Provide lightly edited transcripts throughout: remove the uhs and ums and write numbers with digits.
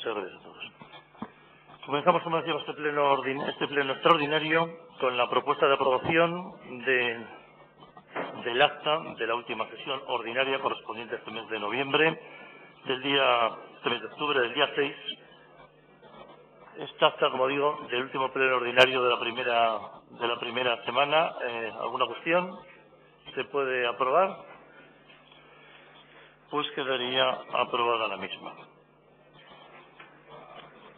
Muchas gracias a todos. Comenzamos, como decíamos, este pleno extraordinario con la propuesta de aprobación del acta de la última sesión ordinaria correspondiente a este mes de noviembre, este mes de octubre, del día 6. Esta acta, como digo, del último pleno ordinario de la primera semana. ¿Alguna cuestión? ¿Se puede aprobar? Pues quedaría aprobada la misma.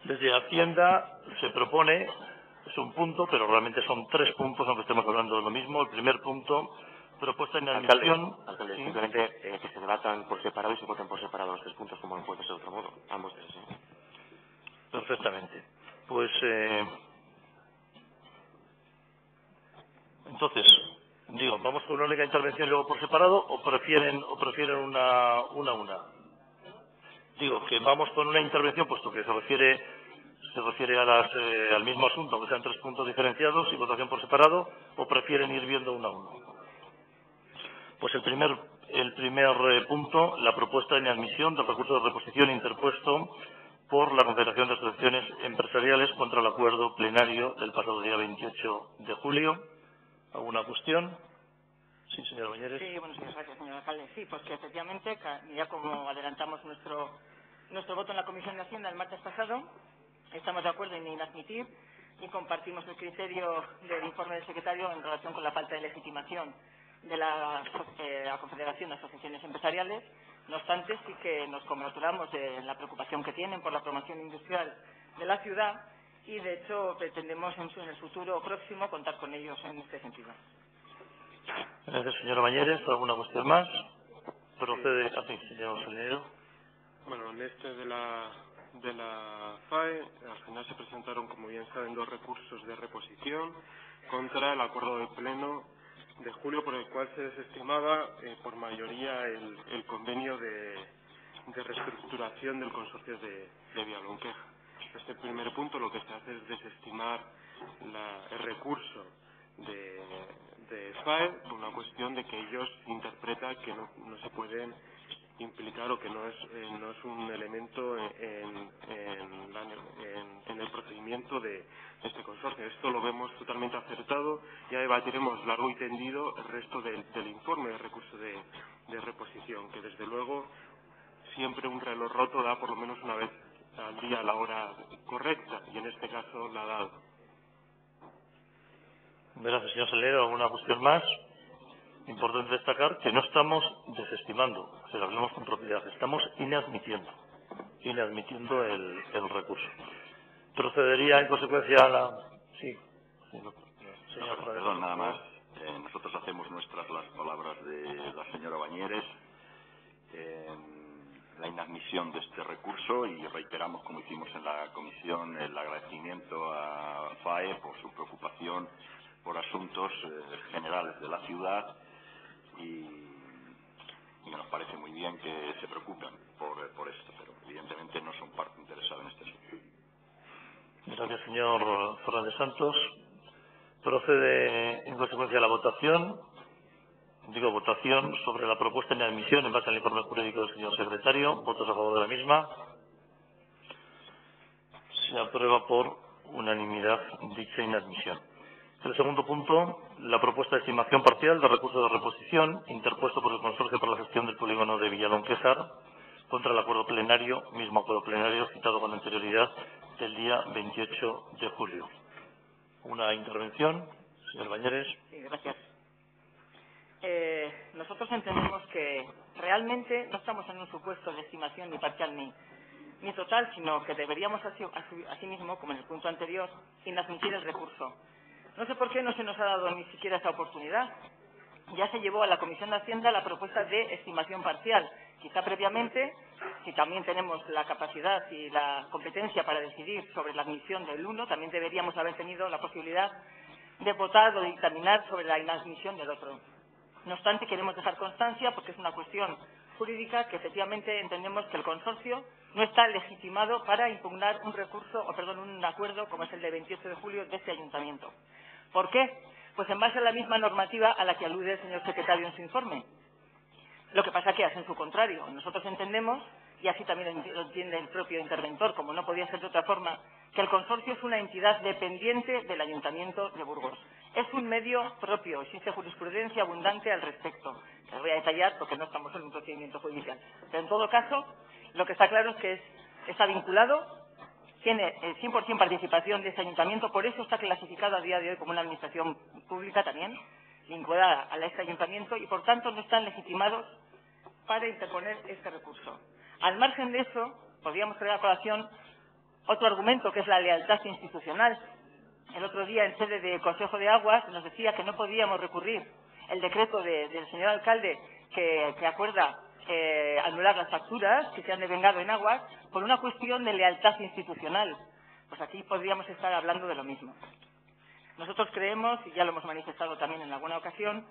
Desde Hacienda se propone, es un punto, pero realmente son 3 puntos, aunque estemos hablando de lo mismo. El primer punto, propuesta en admisión. Alcalde, ¿sí? simplemente que se debatan por separado y se voten por separado los 3 puntos, como no puede ser de otro modo. Ambos 3, ¿eh? Perfectamente. Pues, entonces, digo, ¿vamos con una única intervención y luego por separado o prefieren una? Digo que vamos con una intervención, puesto que se refiere al mismo asunto, que sean 3 puntos diferenciados y votación por separado, o prefieren ir viendo uno a uno. Pues el primer punto, la propuesta de inadmisión del recurso de reposición interpuesto por la Confederación de Asociaciones Empresariales contra el acuerdo plenario del pasado día 28 de julio. ¿Alguna cuestión? Sí, señora Bañeres. Sí, buenos días, gracias, señor alcalde. Sí, pues que efectivamente, ya como adelantamos nuestro voto en la Comisión de Hacienda el martes pasado, estamos de acuerdo en inadmitir y compartimos el criterio del informe del secretario en relación con la falta de legitimación de la Confederación de Asociaciones Empresariales. No obstante, sí que nos congratulamos de la preocupación que tienen por la promoción industrial de la ciudad y, de hecho, pretendemos en el futuro próximo contar con ellos en este sentido. Gracias, señora Bañeres. ¿Alguna cuestión más? Procede así, señor Solinero. Bueno, en este de la FAE, al final se presentaron, como bien saben, 2 recursos de reposición contra el acuerdo de pleno de julio, por el cual se desestimaba por mayoría el convenio de reestructuración del consorcio de Vialonqueja. Este primer punto lo que se hace es desestimar el recurso de FAE por una cuestión de que ellos interpretan que no se pueden implicar o que no es un elemento en el procedimiento de este consorcio. Esto lo vemos totalmente acertado. Ya debatiremos largo y tendido el resto del informe de recurso de reposición, que desde luego siempre un reloj roto da por lo menos una vez al día la hora correcta, y en este caso la ha dado. Gracias, señor Solinero. ¿Alguna cuestión más? Importante destacar que no estamos desestimando, o sea, hablamos con propiedad, estamos inadmitiendo el recurso. Procedería en consecuencia a la... Sí, señor Perdón, nada más. Nosotros hacemos nuestras las palabras de la señora Bañeres en la inadmisión de este recurso, y reiteramos, como hicimos en la comisión, el agradecimiento a FAE por su preocupación por asuntos generales de la ciudad, y nos parece muy bien que se preocupen por esto, pero evidentemente no son parte interesada en este asunto. Gracias, señor Fernández Santos. Procede en consecuencia a la votación. Votación sobre la propuesta de inadmisión en base al informe jurídico del señor secretario. ¿Votos a favor de la misma? Se aprueba por unanimidad dicha inadmisión. El segundo punto, la propuesta de estimación parcial del recurso de reposición interpuesto por el Consorcio para la Gestión del Polígono de Villalonquejar contra el acuerdo plenario, mismo acuerdo plenario citado con anterioridad del día 28 de julio. Una intervención, señor Bañeres. Sí, gracias. Nosotros entendemos que realmente no estamos en un supuesto de estimación ni parcial ni total, sino que deberíamos asimismo, como en el punto anterior, inadmitir el recurso. No sé por qué no se nos ha dado ni siquiera esa oportunidad. Ya se llevó a la Comisión de Hacienda la propuesta de estimación parcial. Quizá previamente, si también tenemos la capacidad y la competencia para decidir sobre la admisión del uno, también deberíamos haber tenido la posibilidad de votar o de dictaminar sobre la inadmisión del otro. No obstante, queremos dejar constancia, porque es una cuestión jurídica, que efectivamente entendemos que el consorcio no está legitimado para impugnar un acuerdo como es el de 28 de julio de este ayuntamiento. ¿Por qué? Pues en base a la misma normativa a la que alude el señor secretario en su informe. Lo que pasa es que hacen su contrario. Nosotros entendemos, y así también lo entiende el propio interventor, como no podía ser de otra forma, que el consorcio es una entidad dependiente del Ayuntamiento de Burgos. Es un medio propio, existe jurisprudencia abundante al respecto. Les voy a detallar porque no estamos en un procedimiento judicial. Pero en todo caso, lo que está claro es que está vinculado, tiene el 100% participación de ese ayuntamiento, por eso está clasificado a día de hoy como una administración pública también, vinculada a este ayuntamiento, y por tanto no están legitimados para interponer este recurso. Al margen de eso, podríamos traer a colación otro argumento, que es la lealtad institucional. El otro día, en sede de Consejo de Aguas, nos decía que no podíamos recurrir el decreto del señor alcalde que acuerda anular las facturas que se han devengado en aguas por una cuestión de lealtad institucional. Pues aquí podríamos estar hablando de lo mismo. Nosotros creemos, y ya lo hemos manifestado también en alguna ocasión,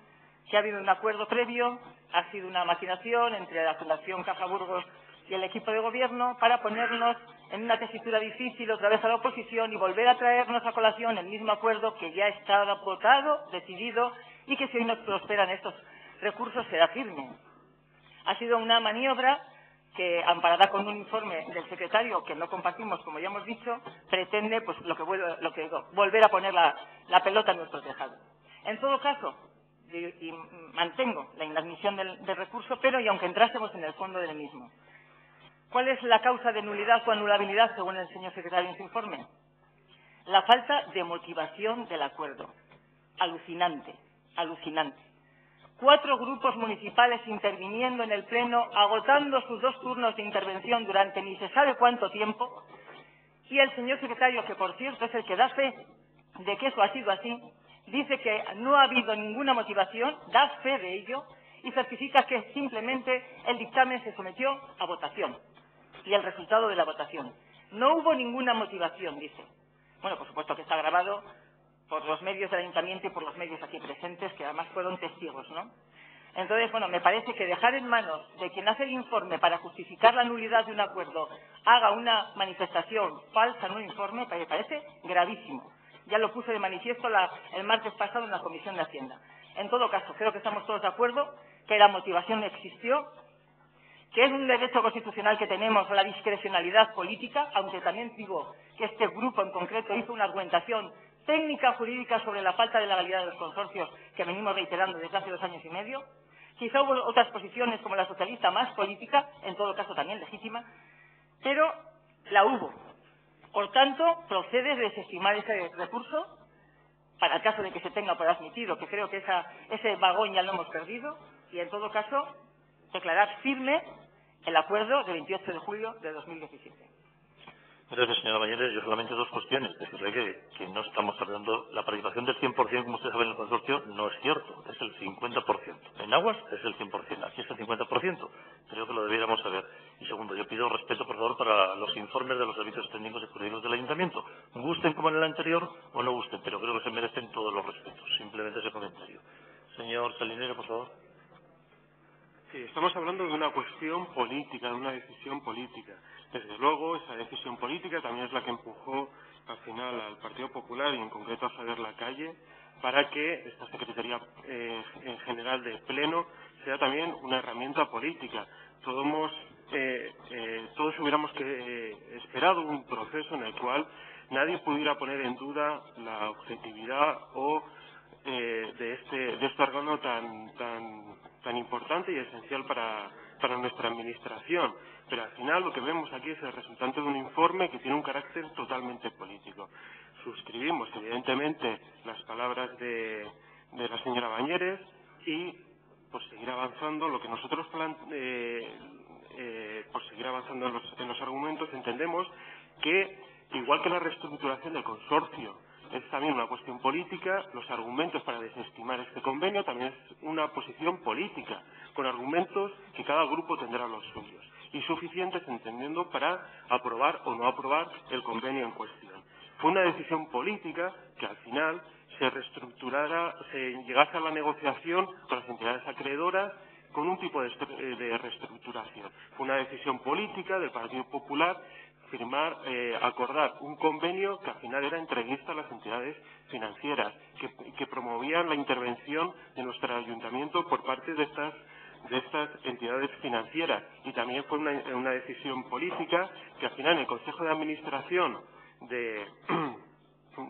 que ha habido un acuerdo previo, ha sido una maquinación entre la Fundación Caja Burgos y el equipo de gobierno para ponernos en una tesitura difícil otra vez a la oposición y volver a traernos a colación el mismo acuerdo que ya estaba votado, decidido, y que si hoy nos prosperan estos recursos será firme. Ha sido una maniobra que, amparada con un informe del secretario que no compartimos, como ya hemos dicho, pretende pues volver a poner la pelota en nuestro tejado. En todo caso, y mantengo la inadmisión del recurso, pero y aunque entrásemos en el fondo del mismo, ¿cuál es la causa de nulidad o anulabilidad según el señor secretario en su informe? La falta de motivación del acuerdo. Alucinante, alucinante. 4 grupos municipales interviniendo en el Pleno, agotando sus 2 turnos de intervención durante ni se sabe cuánto tiempo, y el señor secretario, que por cierto es el que da fe de que eso ha sido así, dice que no ha habido ninguna motivación, da fe de ello, y certifica que simplemente el dictamen se sometió a votación, y el resultado de la votación. No hubo ninguna motivación, dice. Bueno, por supuesto que está grabado por los medios del ayuntamiento y por los medios aquí presentes, que además fueron testigos, ¿no? Entonces, bueno, me parece que dejar en manos de quien hace el informe para justificar la nulidad de un acuerdo haga una manifestación falsa en un informe, me parece gravísimo. Ya lo puse de manifiesto el martes pasado en la Comisión de Hacienda. En todo caso, creo que estamos todos de acuerdo que la motivación existió, que es un derecho constitucional que tenemos, la discrecionalidad política, aunque también digo que este grupo en concreto hizo una argumentación técnica jurídica sobre la falta de legalidad de los consorcios que venimos reiterando desde hace 2 años y medio. Quizá hubo otras posiciones como la socialista más política, en todo caso también legítima, pero la hubo. Por tanto, procede desestimar ese recurso para el caso de que se tenga por admitido, que creo que ese vagón ya lo hemos perdido, y en todo caso declarar firme el acuerdo del 28 de julio de 2017. Gracias, señora Bañeres. Yo solamente 2 cuestiones. Decirle que no estamos hablando, la participación del 100%, como usted sabe, en el consorcio, no es cierto, es el 50%. En aguas es el 100%, aquí es el 50%. Creo que lo debiéramos saber. Y segundo, yo pido respeto, por favor, para los informes de los servicios técnicos y jurídicos del ayuntamiento. Gusten como en el anterior o no gusten, pero creo que se merecen todos los respetos. Simplemente ese comentario. Señor Salinero, por favor. Sí, estamos hablando de una cuestión política, de una decisión política. Desde luego, esa decisión política también es la que empujó al final al Partido Popular y en concreto a Javier Lacalle para que esta Secretaría en general de Pleno sea también una herramienta política. Todos hubiéramos esperado un proceso en el cual nadie pudiera poner en duda la objetividad o de este órgano tan importante y esencial para nuestra administración. Pero al final lo que vemos aquí es el resultante de un informe que tiene un carácter totalmente político. Suscribimos evidentemente las palabras de la señora Bañeres y por seguir avanzando lo que nosotros por seguir avanzando en los argumentos entendemos que igual que la reestructuración del consorcio es también una cuestión política, los argumentos para desestimar este convenio también es una posición política, con argumentos que cada grupo tendrá los suyos, y suficientes entendiendo para aprobar o no aprobar el convenio en cuestión. Fue una decisión política que al final se reestructurara, se llegase a la negociación con las entidades acreedoras con un tipo de reestructuración. Fue una decisión política del Partido Popular acordar un convenio que al final era entreguista a las entidades financieras, que promovían la intervención de nuestro ayuntamiento por parte de de estas entidades financieras. Y también fue una decisión política que al final en el Consejo de Administración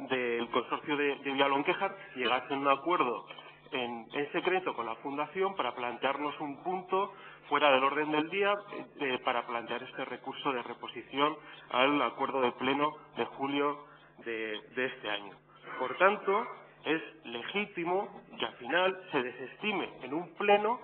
del consorcio de Vialonquejar llegase a un acuerdo en secreto con la Fundación para plantearnos un punto fuera del orden del día para plantear este recurso de reposición al acuerdo de pleno de julio de este año. Por tanto, es legítimo que al final se desestime en un pleno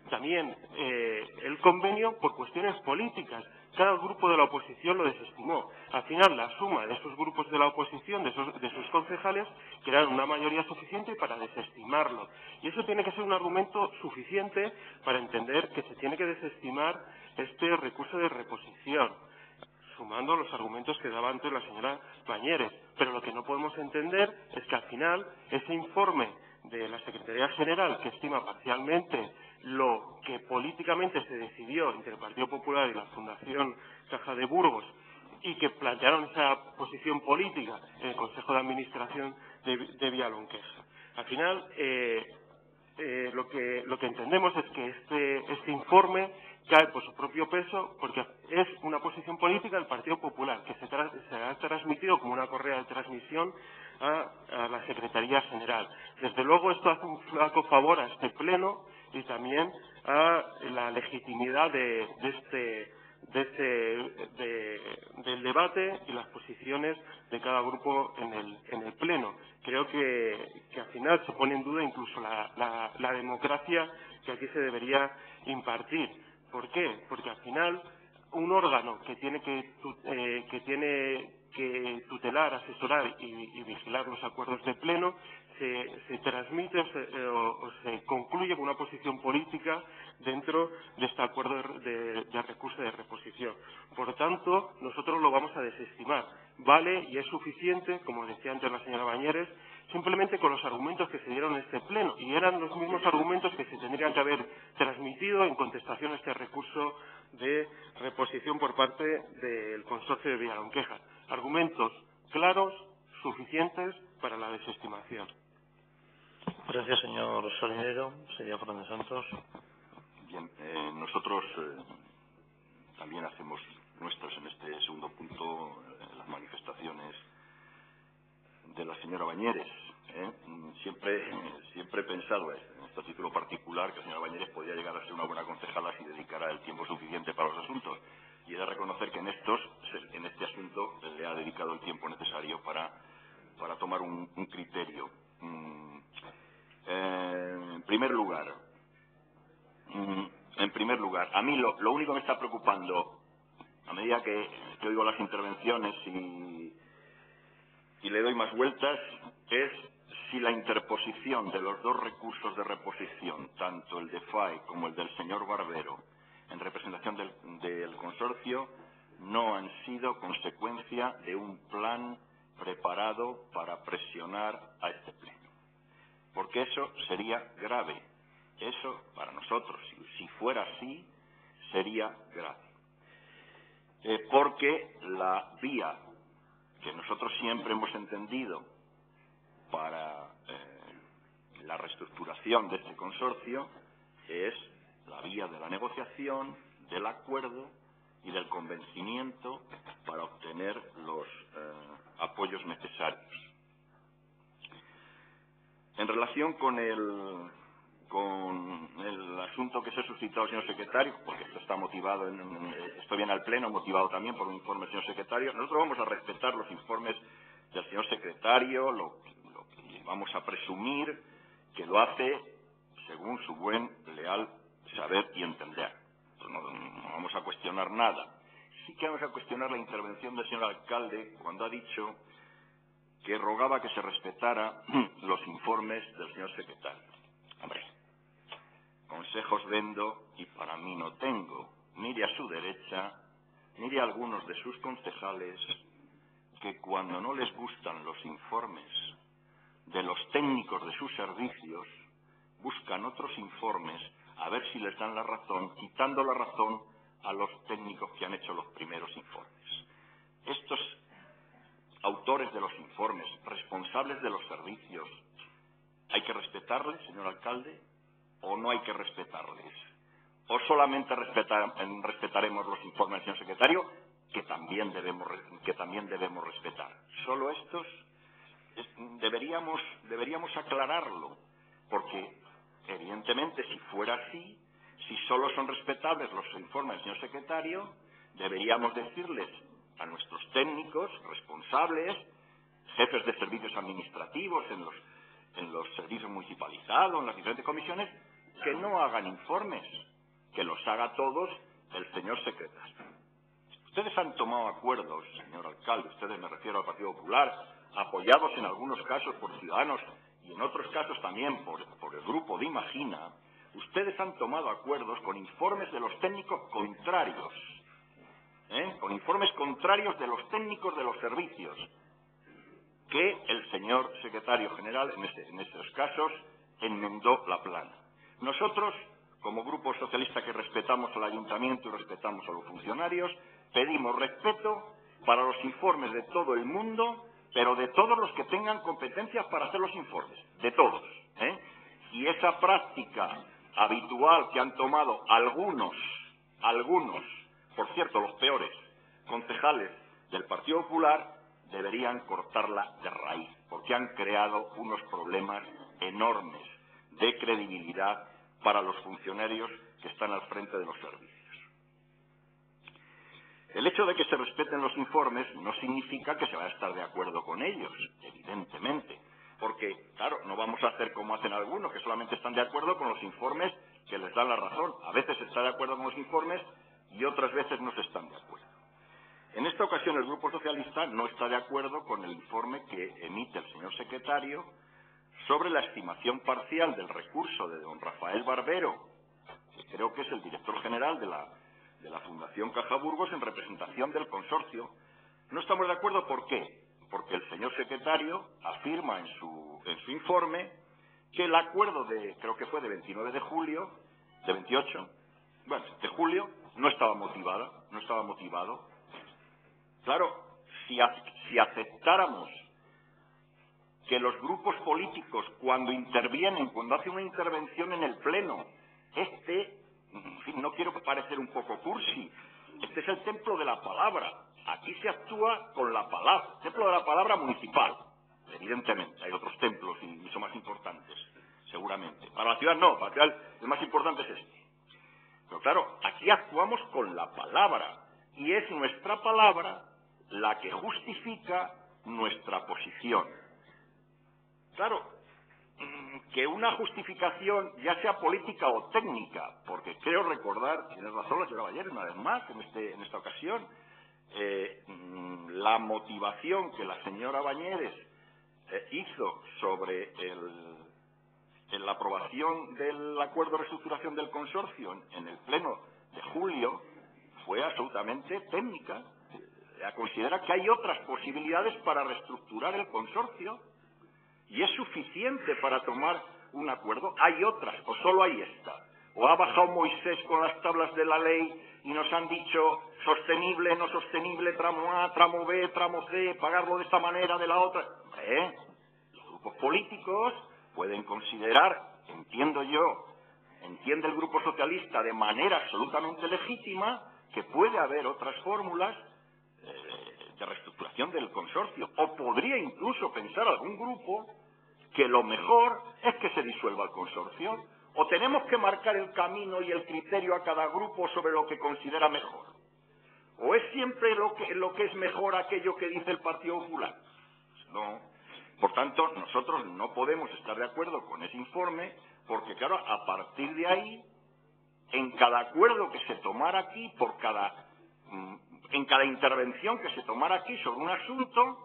también el convenio por cuestiones políticas. Cada grupo de la oposición lo desestimó. Al final, la suma de esos grupos de la oposición, de sus concejales, crearon una mayoría suficiente para desestimarlo. Y eso tiene que ser un argumento suficiente para entender que se tiene que desestimar este recurso de reposición, sumando los argumentos que daba antes la señora Bañeres. Pero lo que no podemos entender es que al final ese informe de la Secretaría General, que estima parcialmente lo que políticamente se decidió entre el Partido Popular y la Fundación Caja de Burgos, y que plantearon esa posición política en el Consejo de Administración de Vialonquejar. Al final, lo que entendemos es que este informe cae por su propio peso porque es una posición política del Partido Popular que se ha transmitido como una correa de transmisión a la Secretaría General. Desde luego esto hace un flaco favor a este pleno y también a la legitimidad del debate y las posiciones de cada grupo en el pleno. Creo que al final se pone en duda incluso la democracia que aquí se debería impartir. ¿Por qué? Porque al final un órgano que tiene que tutelar, asesorar y vigilar los acuerdos de pleno se transmite o se concluye con una posición política dentro de este acuerdo de recurso de reposición. Por tanto, nosotros lo vamos a desestimar. Vale y es suficiente, como decía antes la señora Bañeres, simplemente con los argumentos que se dieron en este pleno, y eran los mismos argumentos que se tendrían que haber transmitido en contestación a este recurso de reposición por parte del consorcio de Vialonquejar. Argumentos claros, suficientes para la desestimación. Gracias, señor Salinero. Señor Fernández Santos. Bien, nosotros también hacemos nuestras en este segundo punto las manifestaciones de la señora Bañeres. Siempre he pensado en este título particular que la señora Bañeres podía llegar a ser una buena concejala si dedicara el tiempo suficiente para los asuntos. Y he de reconocer que en este asunto le ha dedicado el tiempo necesario para tomar un criterio. En primer lugar, a mí lo único que me está preocupando, a medida que oigo las intervenciones y le doy más vueltas, es si la interposición de los dos recursos de reposición, tanto el de FAE como el del señor Barbero, en representación del consorcio, no han sido consecuencia de un plan preparado para presionar a este pleno. Porque eso sería grave. Eso, para nosotros, si fuera así, sería grave. Porque la vía que nosotros siempre hemos entendido para la reestructuración de este consorcio es la vía de la negociación, del acuerdo y del convencimiento para obtener los apoyos necesarios. En relación con el asunto que se ha suscitado el señor secretario, porque esto está motivado, esto viene al pleno motivado también por un informe del señor secretario, nosotros vamos a respetar los informes del señor secretario, lo que vamos a presumir que lo hace según su buen, leal saber y entender. No vamos a cuestionar nada. Sí que vamos a cuestionar la intervención del señor alcalde cuando ha dicho que rogaba que se respetara los informes del señor secretario. Hombre, consejos vendo y para mí no tengo. Mire a su derecha, mire a algunos de sus concejales que cuando no les gustan los informes de los técnicos de sus servicios, buscan otros informes a ver si les dan la razón, quitando la razón a los técnicos que han hecho los primeros informes. Estos autores de los informes, responsables de los servicios, ¿hay que respetarles, señor alcalde? o no hay que respetarles? ¿O solamente respetaremos los informes del señor secretario, que también debemos respetar? Solo estos deberíamos aclararlo, porque evidentemente si fuera así, si solo son respetables los informes del señor secretario, deberíamos decirles a nuestros técnicos responsables, jefes de servicios administrativos en los servicios municipalizados, en las diferentes comisiones, que no hagan informes, que los haga todos el señor secretario. Ustedes han tomado acuerdos, señor alcalde, ustedes, me refiero al Partido Popular, apoyados en algunos casos por Ciudadanos y en otros casos también por el grupo de Imagina. Ustedes han tomado acuerdos con informes de los técnicos contrarios, con informes contrarios de los técnicos de los servicios, que el señor secretario general en esos casos enmendó la plana. Nosotros, como Grupo Socialista que respetamos al Ayuntamiento y respetamos a los funcionarios, pedimos respeto para los informes de todo el mundo, pero de todos los que tengan competencias para hacer los informes, de todos. Y esa práctica habitual que han tomado algunos, por cierto, los peores concejales del Partido Popular, deberían cortarla de raíz, porque han creado unos problemas enormes de credibilidad para los funcionarios que están al frente de los servicios. El hecho de que se respeten los informes no significa que se va a estar de acuerdo con ellos, evidentemente, porque, claro, no vamos a hacer como hacen algunos, que solamente están de acuerdo con los informes que les dan la razón. A veces se está de acuerdo con los informes y otras veces no se están de acuerdo. En esta ocasión el Grupo Socialista no está de acuerdo con el informe que emite el señor secretario sobre la estimación parcial del recurso de don Rafael Barbero, que creo que es el director general de la Fundación Caja Burgos en representación del consorcio. No estamos de acuerdo, ¿por qué? Porque el señor secretario afirma en su informe que el acuerdo creo que fue de 29 de julio, de 28, bueno, de julio, no estaba motivado. Claro, si aceptáramos que los grupos políticos, cuando intervienen, cuando hacen una intervención en el Pleno, en fin, no quiero parecer un poco cursi, este es el templo de la palabra. Aquí se actúa con la palabra, el templo de la palabra municipal, evidentemente. Hay otros templos y mucho más importantes, seguramente. Para la ciudad no, para la ciudad el más importante es este. Pero claro, aquí actuamos con la palabra, y es nuestra palabra la que justifica nuestra posición. Claro, que una justificación ya sea política o técnica, porque creo recordar, tiene razón la señora Bañeres una vez más en esta ocasión, la motivación que la señora Bañeres hizo sobre la aprobación del acuerdo de reestructuración del consorcio en el pleno de julio fue absolutamente técnica. Ella considera que hay otras posibilidades para reestructurar el consorcio y es suficiente para tomar un acuerdo. Hay otras, o solo hay esta. O ha bajado Moisés con las tablas de la ley y nos han dicho sostenible, no sostenible, tramo A, tramo B, tramo C, pagarlo de esta manera, de la otra. Los grupos políticos pueden considerar, entiende el Grupo Socialista de manera absolutamente legítima, que puede haber otras fórmulas de reestructuración del consorcio, o podría incluso pensar algún grupo que lo mejor es que se disuelva el consorcio, o tenemos que marcar el camino y el criterio a cada grupo sobre lo que considera mejor, o es siempre lo que es mejor aquello que dice el Partido Popular. No. Por tanto, nosotros no podemos estar de acuerdo con ese informe, porque claro, a partir de ahí, en cada acuerdo que se tomara aquí, en cada intervención que se tomara aquí sobre un asunto,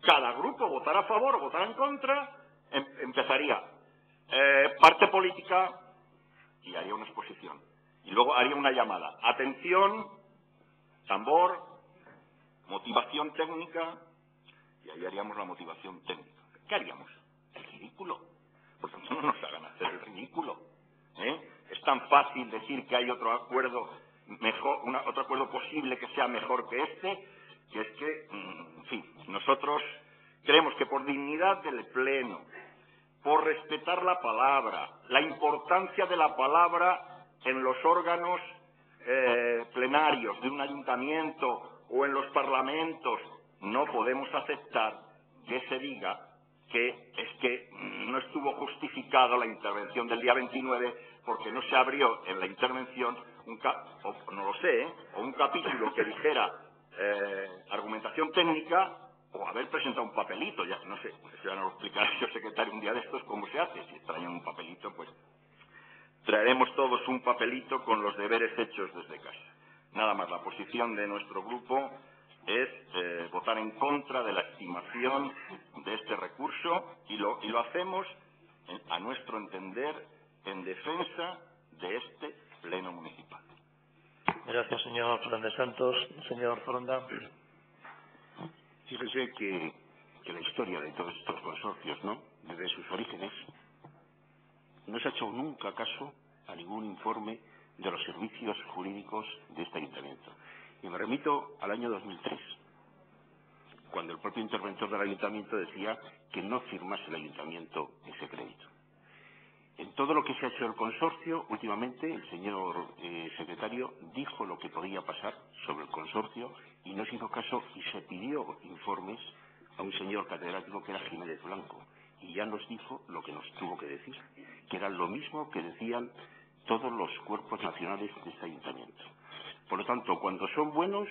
cada grupo votará a favor o votará en contra, empezaría parte política y haría una exposición. Y luego haría una llamada. Atención, tambor, motivación técnica, y ahí haríamos la motivación técnica. ¿Qué haríamos? El ridículo. Por tanto, no nos hagan hacer el ridículo. Es tan fácil decir que hay otro acuerdo mejor, otro acuerdo posible que sea mejor que este, que es que, en fin, nosotros creemos que por dignidad del Pleno, por respetar la palabra, la importancia de la palabra en los órganos plenarios de un ayuntamiento o en los parlamentos. No podemos aceptar que se diga que es que no estuvo justificada la intervención del día 29 porque no se abrió en la intervención un capítulo que dijera argumentación técnica o haber presentado un papelito, ya no sé, eso ya nos lo explicará el secretario un día de estos cómo se hace. Si extrañan un papelito, pues traeremos todos un papelito con los deberes hechos desde casa. Nada más, la posición de nuestro grupo es votar en contra de la estimación de este recurso y lo hacemos, a nuestro entender, en defensa de este pleno municipal. Gracias, señor Fernández Santos. Señor Foronda. Fíjese que la historia de todos estos consorcios, ¿no?, desde sus orígenes, no se ha hecho nunca caso a ningún informe de los servicios jurídicos de este ayuntamiento. Y me remito al año 2003, cuando el propio interventor del ayuntamiento decía que no firmase el ayuntamiento ese crédito. En todo lo que se ha hecho el consorcio, últimamente el señor secretario dijo lo que podía pasar sobre el consorcio y no se hizo caso y se pidió informes a un señor catedrático que era Jiménez Blanco y ya nos dijo lo que nos tuvo que decir, que era lo mismo que decían todos los cuerpos nacionales de este ayuntamiento. Por lo tanto, cuando son buenos,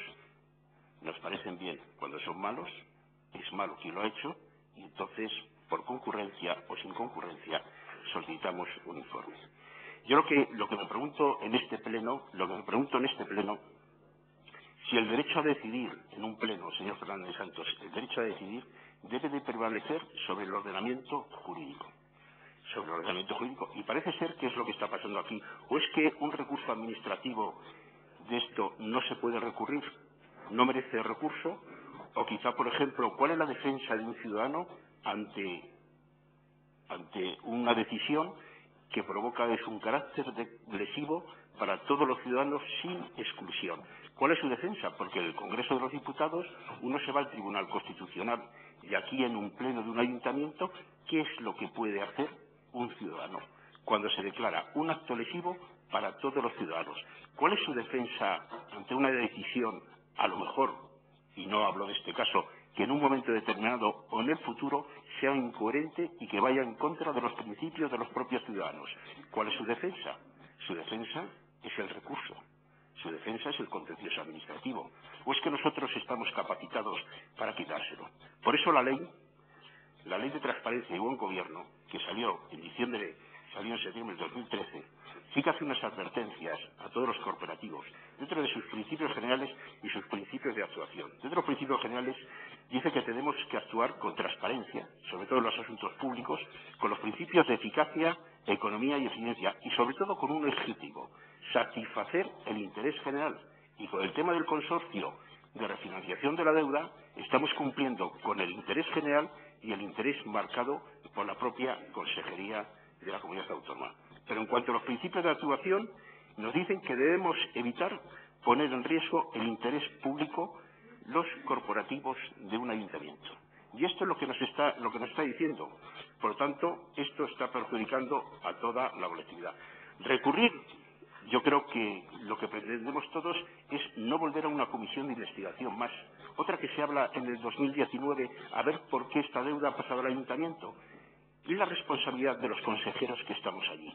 nos parecen bien. Cuando son malos, es malo quien lo ha hecho y entonces, por concurrencia o sin concurrencia, solicitamos un informe. Yo lo que me pregunto en este pleno, si el derecho a decidir en un pleno, señor Fernández Santos, el derecho a decidir debe de prevalecer sobre el ordenamiento jurídico. Y parece ser que es lo que está pasando aquí. ¿O es que un recurso administrativo de esto no se puede recurrir? ¿No merece recurso? O quizá, por ejemplo, ¿cuál es la defensa de un ciudadano ante una decisión que provoca un carácter lesivo para todos los ciudadanos sin exclusión? ¿Cuál es su defensa? Porque en el Congreso de los Diputados uno se va al Tribunal Constitucional y aquí en un pleno de un ayuntamiento, ¿qué es lo que puede hacer un ciudadano cuando se declara un acto lesivo para todos los ciudadanos? ¿Cuál es su defensa ante una decisión, a lo mejor, y no hablo de este caso, que en un momento determinado o en el futuro sea incoherente y que vaya en contra de los principios de los propios ciudadanos? ¿Cuál es su defensa? Su defensa es el recurso. Su defensa es el contencioso administrativo. ¿O es que nosotros estamos capacitados para quitárselo? Por eso la ley de transparencia y buen gobierno, que salió en septiembre del 2013, sí que hace unas advertencias a todos los corporativos dentro de sus principios generales y sus principios de actuación. Dentro de los principios generales dice que tenemos que actuar con transparencia, sobre todo en los asuntos públicos, con los principios de eficacia, economía y eficiencia, y sobre todo con un objetivo: satisfacer el interés general. Y con el tema del consorcio de refinanciación de la deuda estamos cumpliendo con el interés general y el interés marcado por la propia Consejería de la Comunidad Autónoma. Pero en cuanto a los principios de actuación, nos dicen que debemos evitar poner en riesgo el interés público, los corporativos de un ayuntamiento. Y esto es lo que nos está diciendo. Por lo tanto, esto está perjudicando a toda la colectividad. Recurrir, yo creo que lo que pretendemos todos es no volver a una comisión de investigación más. Otra que se habla en el 2019, a ver por qué esta deuda ha pasado al ayuntamiento. Y la responsabilidad de los consejeros que estamos allí.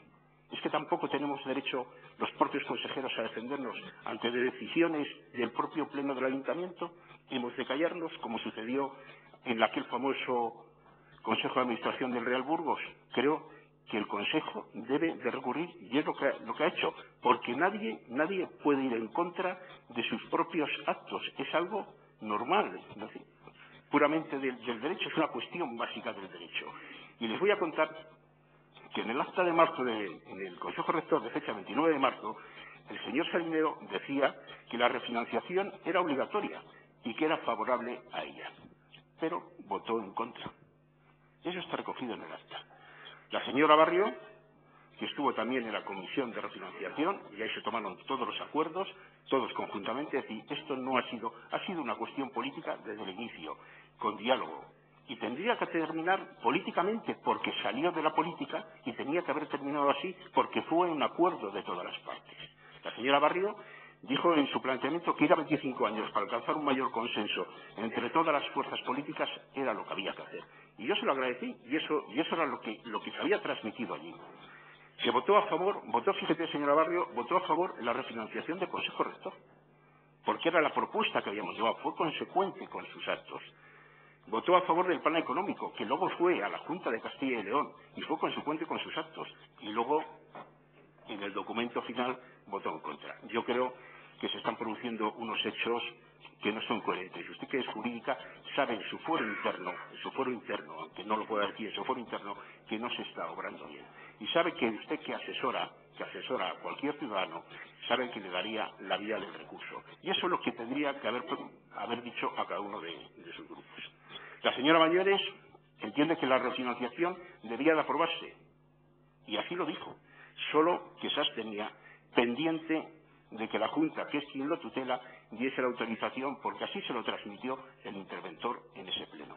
Es que tampoco tenemos derecho los propios consejeros a defendernos ante decisiones del propio pleno del ayuntamiento. Hemos de callarnos, como sucedió en aquel famoso Consejo de Administración del Real Burgos. Creo que el Consejo debe de recurrir, y es lo que ha hecho, porque nadie puede ir en contra de sus propios actos. Es algo normal, ¿no? Puramente del derecho, es una cuestión básica del derecho. Y les voy a contar que en el acta de marzo, en el Consejo Rector de fecha 29 de marzo, el señor Salinero decía que la refinanciación era obligatoria y que era favorable a ella, pero votó en contra. Eso está recogido en el acta. La señora Barrio, que estuvo también en la comisión de refinanciación, y ahí se tomaron todos los acuerdos, todos conjuntamente, es decir, esto no ha sido una cuestión política desde el inicio, con diálogo, y tendría que terminar políticamente porque salió de la política y tenía que haber terminado así porque fue un acuerdo de todas las partes. La señora Barrio dijo en su planteamiento que ir a 25 años para alcanzar un mayor consenso entre todas las fuerzas políticas era lo que había que hacer. Y yo se lo agradecí y eso era lo que se había transmitido allí. Se votó a favor, fíjate señora Barrio, votó a favor en la refinanciación del Consejo Rector, porque era la propuesta que habíamos llevado, fue consecuente con sus actos. Votó a favor del plan económico, que luego fue a la Junta de Castilla y León y fue consecuente con sus actos. Y luego, en el documento final, votó en contra. Yo creo que se están produciendo unos hechos que no son coherentes. Usted, que es jurídica, sabe en su foro interno, aunque no lo pueda decir, en su foro interno, que no se está obrando bien. Y sabe que usted, que asesora a cualquier ciudadano, sabe que le daría la vía del recurso. Y eso es lo que tendría que haber dicho a cada uno de sus grupos. La señora Bañueles entiende que la refinanciación debía de aprobarse, y así lo dijo, solo que se abstenía pendiente de que la Junta, que es quien lo tutela, diese la autorización, porque así se lo transmitió el interventor en ese pleno,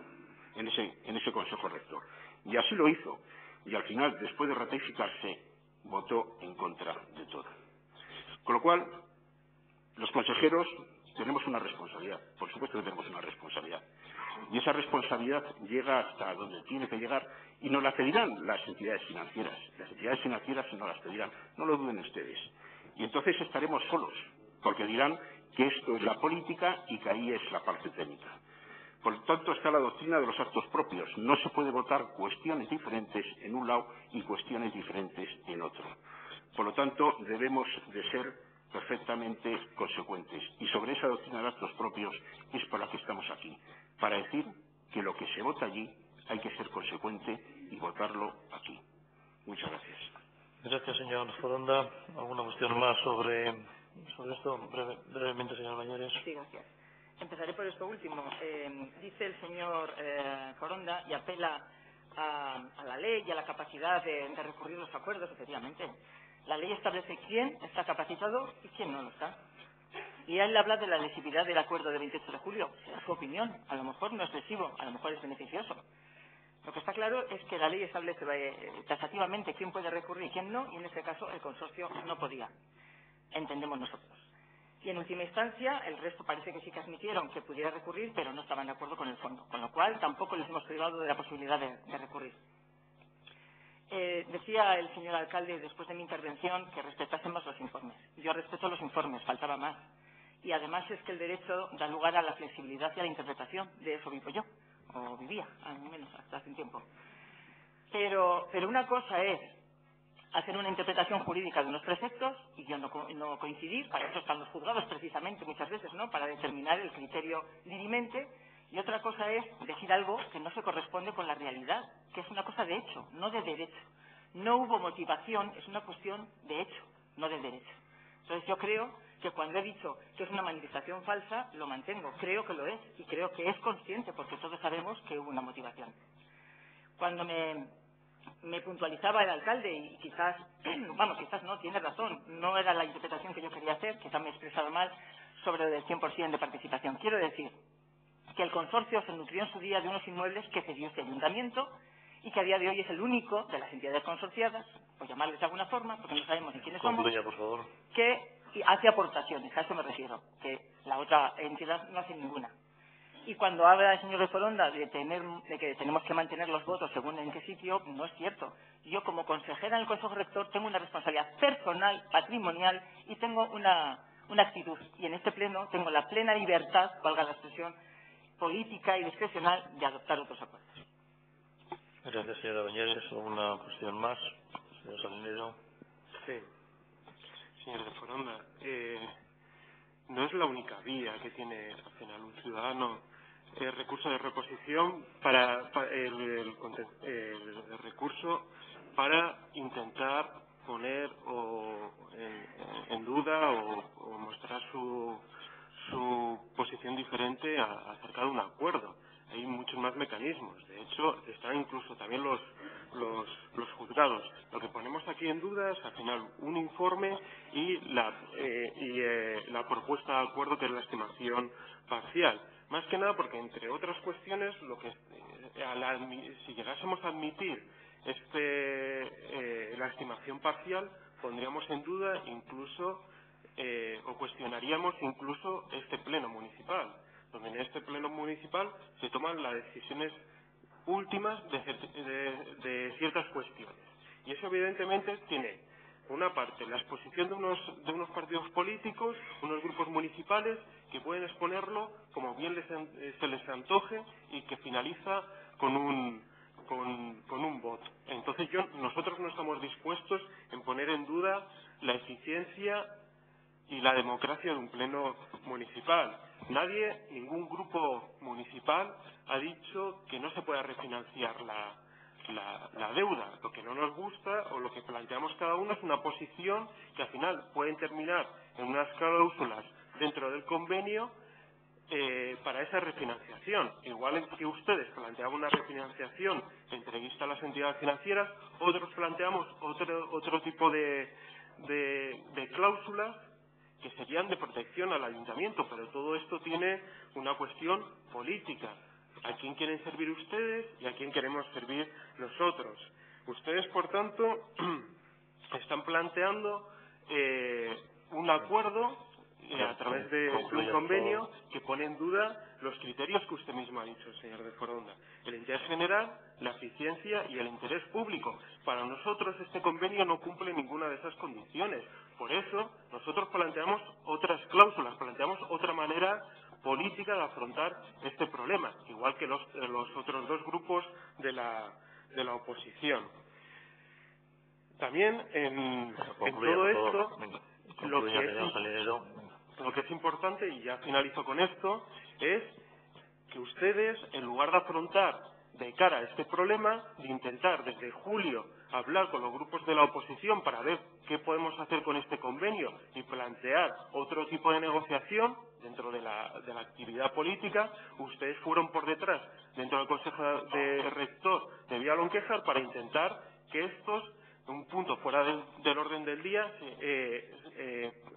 en ese Consejo Rector. Y así lo hizo, y al final, después de ratificarse, votó en contra de todo. Con lo cual, los consejeros tenemos una responsabilidad, por supuesto que tenemos una responsabilidad. Y esa responsabilidad llega hasta donde tiene que llegar y nos la pedirán las entidades financieras. Las entidades financieras nos las pedirán, no lo duden ustedes. Y entonces estaremos solos, porque dirán que esto es la política y que ahí es la parte técnica. Por lo tanto, está la doctrina de los actos propios. No se puede votar cuestiones diferentes en un lado y cuestiones diferentes en otro. Por lo tanto, debemos de ser perfectamente consecuentes. Y sobre esa doctrina de actos propios es para la que estamos aquí, para decir que lo que se vota allí hay que ser consecuente y votarlo aquí. Muchas gracias. Gracias, señor Foronda. ¿Alguna cuestión más sobre esto? Brevemente, señor Bañueles. Sí, gracias. Empezaré por esto último. Dice el señor Foronda y apela a la ley y a la capacidad de recurrir los acuerdos, efectivamente. La ley establece quién está capacitado y quién no lo está. Y él habla de la lesividad del acuerdo del 28 de julio. Es su opinión. A lo mejor no es lesivo, a lo mejor es beneficioso. Lo que está claro es que la ley establece taxativamente quién puede recurrir y quién no, y en este caso el consorcio no podía. Entendemos nosotros. Y en última instancia, el resto parece que sí que admitieron que pudiera recurrir, pero no estaban de acuerdo con el fondo, con lo cual tampoco les hemos privado de la posibilidad de recurrir. Decía el señor alcalde, después de mi intervención, que respetásemos los informes. Yo respeto los informes, faltaba más. Y además es que el derecho da lugar a la flexibilidad y a la interpretación. De eso vivo yo, o vivía, al menos hasta hace un tiempo. Pero una cosa es hacer una interpretación jurídica de unos preceptos y yo no coincidir, para eso están los juzgados precisamente muchas veces, ¿no?, para determinar el criterio dirimente, y otra cosa es decir algo que no se corresponde con la realidad, que es una cosa de hecho, no de derecho. No hubo motivación, es una cuestión de hecho, no de derecho. Entonces yo creo que cuando he dicho que es una manifestación falsa, lo mantengo, creo que lo es, y creo que es consciente, porque todos sabemos que hubo una motivación. Cuando me puntualizaba el alcalde, y quizás no, tiene razón, no era la interpretación que yo quería hacer, quizás me he expresado mal sobre el 100% de participación. Quiero decir que el consorcio se nutrió en su día de unos inmuebles que cedió este ayuntamiento y que a día de hoy es el único de las entidades consorciadas, por llamarles de alguna forma, porque no sabemos ni quiénes somos, Concluya, por favor. que hace aportaciones, a eso me refiero, que la otra entidad no hace ninguna. Y cuando habla el señor de Foronda de que tenemos que mantener los votos según en qué sitio, no es cierto. Yo, como consejera en el Consejo Rector, tengo una responsabilidad personal, patrimonial, y tengo una actitud. Y en este pleno tengo la plena libertad, valga la expresión, política y discrecional de adoptar otros acuerdos. Gracias, señora Bañueles. ¿Alguna cuestión más? Señor Salinero. Sí. Señor de Foronda, no es la única vía que tiene al final un ciudadano el recurso de reposición para el recurso para intentar poner en duda o mostrar su posición diferente acerca de un acuerdo. Hay muchos más mecanismos. De hecho, están incluso también los juzgados. Lo que ponemos aquí en duda es al final un informe y la propuesta de acuerdo, que es la estimación parcial. Más que nada porque, entre otras cuestiones, si llegásemos a admitir la estimación parcial, pondríamos en duda incluso o cuestionaríamos incluso este pleno municipal, donde en este pleno municipal se toman las decisiones últimas de ciertas cuestiones. Y eso evidentemente tiene, por una parte, la exposición de unos partidos políticos, unos grupos municipales que pueden exponerlo como bien se les antoje y que finaliza con un voto. Entonces nosotros no estamos dispuestos en poner en duda la eficiencia y la democracia de un pleno municipal. Ningún grupo municipal ha dicho que no se pueda refinanciar la deuda. Lo que no nos gusta o lo que planteamos cada uno es una posición que al final pueden terminar en unas cláusulas dentro del convenio para esa refinanciación. Igual que ustedes planteaban una refinanciación entreguista a las entidades financieras, otros planteamos otro tipo de cláusulas que serían de protección al ayuntamiento, pero todo esto tiene una cuestión política. ¿A quién quieren servir ustedes y a quién queremos servir nosotros? Ustedes, por tanto, están planteando un acuerdo a través de un convenio que pone en duda los criterios que usted mismo ha dicho, señor de Foronda: el interés general, la eficiencia y el interés público. Para nosotros este convenio no cumple ninguna de esas condiciones. Por eso nosotros planteamos otras cláusulas, planteamos otra manera política de afrontar este problema, igual que los otros dos grupos de la oposición. También en todo esto, lo que es importante, y ya finalizo con esto, es que ustedes, en lugar de afrontar de cara a este problema, de intentar desde julio hablar con los grupos de la oposición para ver qué podemos hacer con este convenio y plantear otro tipo de negociación dentro de la actividad política, ustedes fueron por detrás dentro del Consejo de Rector de Villalonquejar para intentar que estos, un punto fuera del orden del día,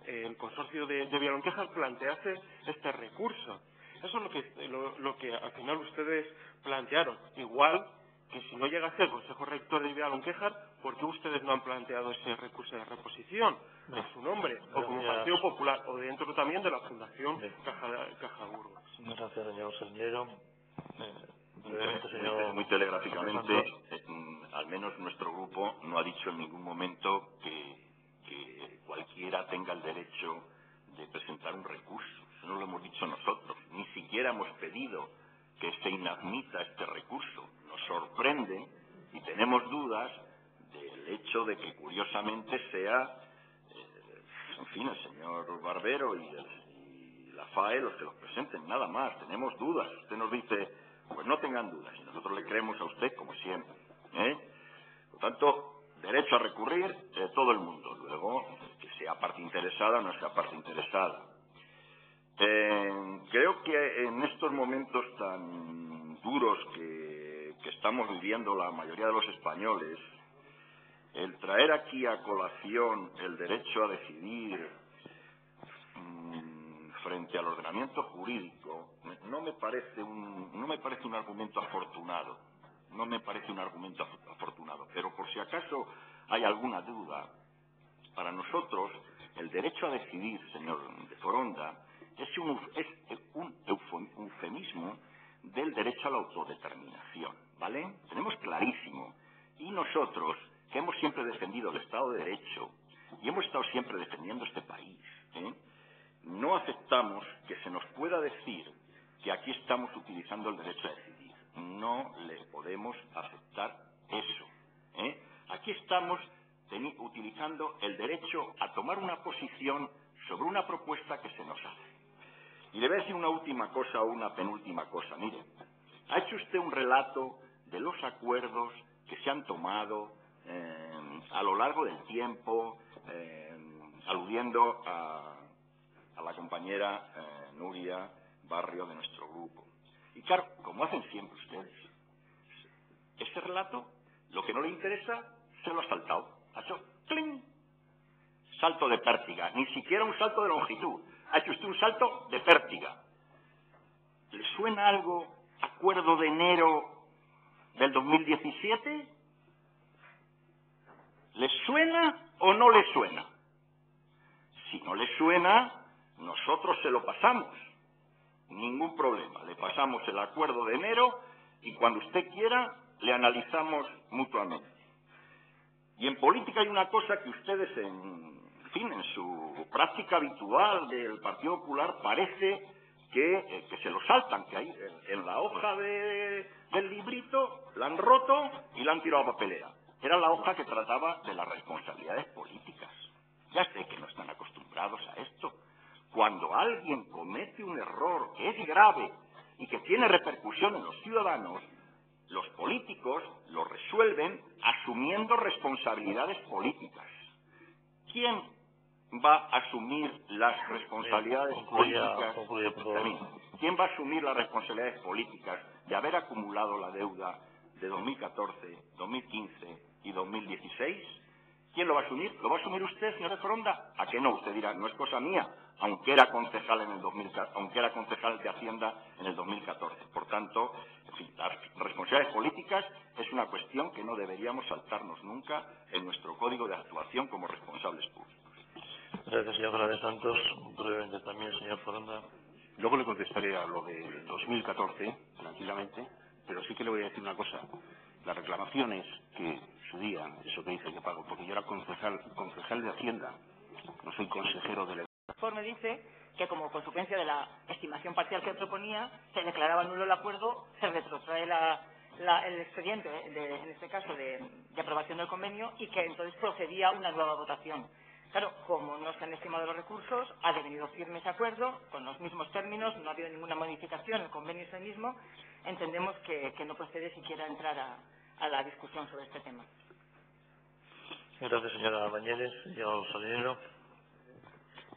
el consorcio de Villalonquejar plantease este recurso. Eso es lo que al final ustedes plantearon. Igual que si no llegase el Consejo Rector de Villalonquejar, ¿por qué ustedes no han planteado ese recurso de reposición en su nombre, o como Partido Popular, o dentro también de la Fundación Caja Burgos? Gracias, señor Señero. Muy telegráficamente, al menos nuestro grupo no ha dicho en ningún momento que cualquiera tenga el derecho de presentar un recurso. Eso no lo hemos dicho nosotros. Ni siquiera hemos pedido que se inadmita este recurso. Nos sorprende y tenemos dudas del hecho de que curiosamente sea, en fin, el señor Barbero y la FAE los que los presenten, nada más. Tenemos dudas. Usted nos dice, pues no tengan dudas, y nosotros le creemos a usted como siempre. Por tanto, derecho a recurrir todo el mundo. Luego, que sea parte interesada o no sea parte interesada. Creo que en estos momentos tan duros que estamos viviendo la mayoría de los españoles, el traer aquí a colación el derecho a decidir frente al ordenamiento jurídico no me parece un argumento afortunado. No me parece un argumento afortunado. Pero por si acaso hay alguna duda, para nosotros el derecho a decidir, señor de Foronda, es un eufemismo del derecho a la autodeterminación, ¿vale? Tenemos clarísimo. Y nosotros, que hemos siempre defendido el Estado de Derecho y hemos estado siempre defendiendo este país, no aceptamos que se nos pueda decir que aquí estamos utilizando el derecho a decidir. No le podemos aceptar eso. Aquí estamos utilizando el derecho a tomar una posición sobre una propuesta que se nos hace. Y le voy a decir una última cosa o una penúltima cosa. Mire, ha hecho usted un relato de los acuerdos que se han tomado a lo largo del tiempo, aludiendo a la compañera Nuria Barrio de nuestro grupo. Y claro, como hacen siempre ustedes, ese relato, lo que no le interesa, se lo ha saltado. Ha hecho ¡cling! Salto de pértiga, ni siquiera un salto de longitud. Ha hecho usted un salto de pértiga. ¿Le suena algo acuerdo de enero del 2017? ¿Le suena o no le suena? Si no le suena, nosotros se lo pasamos. Ningún problema. Le pasamos el acuerdo de enero y cuando usted quiera le analizamos mutuamente. Y en política hay una cosa que ustedes, en su práctica habitual del Partido Popular parece que se lo saltan, que ahí en la hoja del librito la han roto y la han tirado a papelera. Era la hoja que trataba de las responsabilidades políticas. Ya sé que no están acostumbrados a esto. Cuando alguien comete un error que es grave y que tiene repercusión en los ciudadanos, los políticos lo resuelven asumiendo responsabilidades políticas. ¿Quién va a asumir las responsabilidades políticas? ¿Quién va a asumir las responsabilidades políticas de haber acumulado la deuda de 2014, 2015 y 2016? ¿Quién lo va a asumir? ¿Lo va a asumir usted, señor de Foronda? ¿A qué no? Usted dirá, no es cosa mía, aunque era concejal aunque era concejal de Hacienda en el 2014. Por tanto, en fin, las responsabilidades políticas es una cuestión que no deberíamos saltarnos nunca en nuestro código de actuación como responsables públicos. Gracias, señor Fernández Santos. Brevemente también, señor Foronda. Luego le contestaré a lo de 2014, tranquilamente, pero sí que le voy a decir una cosa. Las reclamaciones que su día, eso que dice que pago, porque yo era concejal de Hacienda, no soy consejero de la... El informe dice que como consecuencia de la estimación parcial que proponía, se declaraba nulo el acuerdo, se retrotrae el expediente, en este caso, de aprobación del convenio, y que entonces procedía una nueva votación. Claro, como no se han estimado los recursos, ha devenido firme ese acuerdo, con los mismos términos, no ha habido ninguna modificación, el convenio es el mismo, entendemos que no procede siquiera entrar a la discusión sobre este tema. Gracias, señora Bañeres. Señor Salinero.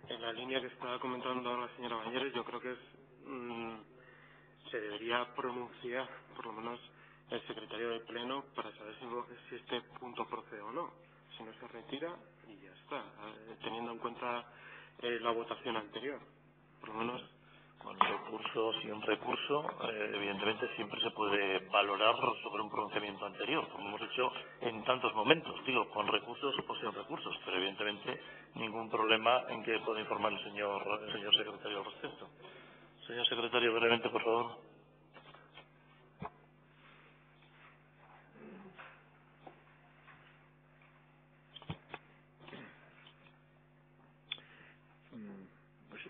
En la línea que estaba comentando ahora la señora Bañeres, yo creo que se debería pronunciar, por lo menos, el secretario del Pleno para saber si este punto procede o no. Si no, se retira y ya está, teniendo en cuenta la votación anterior. Por lo menos, con recurso, sin recurso, evidentemente siempre se puede valorar sobre un pronunciamiento anterior, como hemos hecho en tantos momentos, digo, con recursos o sin recursos, pero evidentemente ningún problema en que pueda informar el señor secretario al respecto. Señor secretario, brevemente, por favor.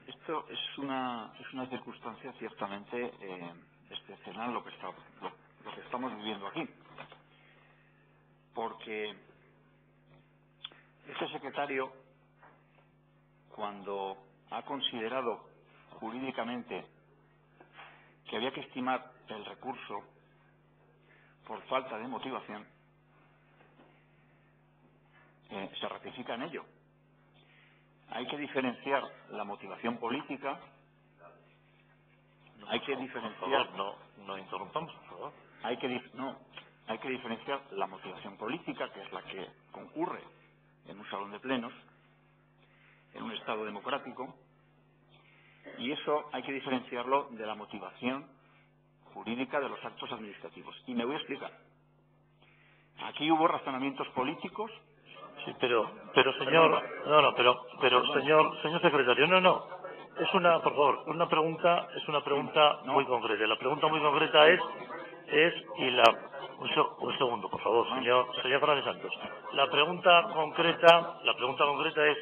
Esto es una circunstancia ciertamente excepcional lo que estamos viviendo aquí, porque este secretario, cuando ha considerado jurídicamente que había que estimar el recurso por falta de motivación, se ratifica en ello. Hay que diferenciar la motivación política, hay que diferenciar... Por favor, no interrumpamos, por favor. Hay que diferenciar la motivación política, que es la que concurre en un salón de plenos, en un Estado democrático, y eso hay que diferenciarlo de la motivación jurídica de los actos administrativos. Y me voy a explicar. Aquí hubo razonamientos políticos. Sí, pero señor, señor secretario, es una, por favor, una pregunta, es una pregunta muy concreta. La pregunta muy concreta un segundo, por favor, señor Fernández Santos. La pregunta concreta es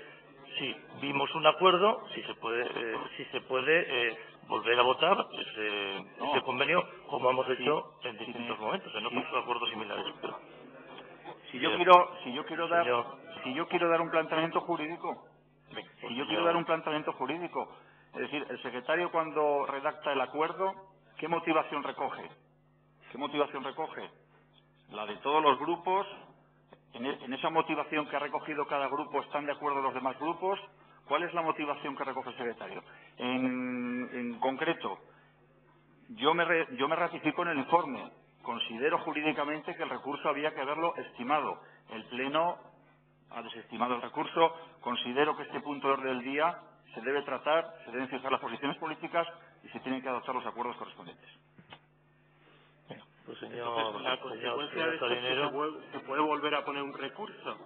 si vimos un acuerdo, si se puede volver a votar ese convenio, como hemos hecho en distintos momentos, en otros acuerdos similares. Si yo quiero dar un planteamiento jurídico, es decir, el secretario cuando redacta el acuerdo, ¿qué motivación recoge? La de todos los grupos. En esa motivación que ha recogido cada grupo, ¿están de acuerdo los demás grupos? ¿Cuál es la motivación que recoge el secretario? En concreto, yo me ratifico en el informe. Considero jurídicamente que el recurso había que haberlo estimado. El Pleno ha desestimado el recurso. Considero que este punto de orden del día se debe tratar, se deben fijar las posiciones políticas y se tienen que adoptar los acuerdos correspondientes. Pues Entonces, la consecuencia de esto es que se puede volver a poner un recurso.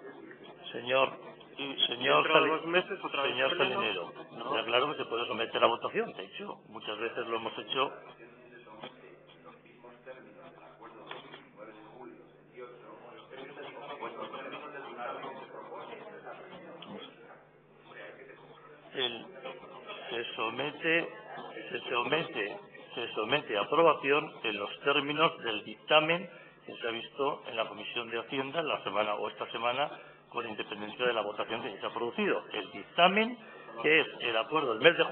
Señor dentro de 2 meses otra vez señor pleno. Salinero, está claro que se puede someter a votación. De hecho, muchas veces lo hemos hecho. Se somete a aprobación en los términos del dictamen que se ha visto en la Comisión de Hacienda la semana o esta semana, con independencia de la votación que se ha producido. El dictamen, que es el acuerdo del mes de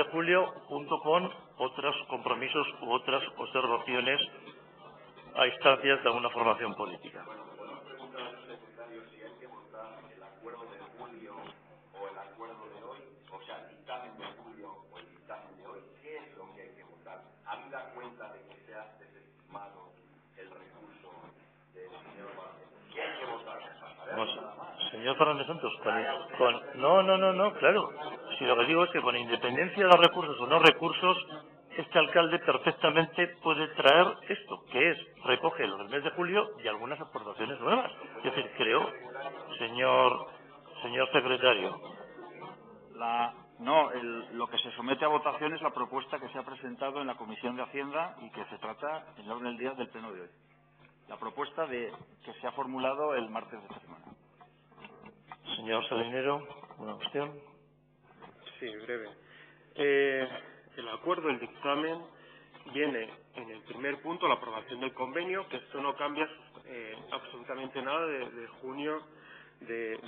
julio, junto con otros compromisos u otras observaciones a instancias de alguna formación política. Señor Fernández Santos, claro. Si lo que digo es que con independencia de los recursos o no recursos, este alcalde perfectamente puede traer esto, que recoge los del mes de julio y algunas aportaciones nuevas. Es decir, creo, señor secretario. Lo que se somete a votación es la propuesta que se ha presentado en la Comisión de Hacienda y que se trata en el orden del día del pleno de hoy. La propuesta que se ha formulado el martes de esta semana. Señor Salinero, una cuestión. Sí, breve. El acuerdo, el dictamen, viene en el primer punto la aprobación del convenio, que esto no cambia absolutamente nada de julio de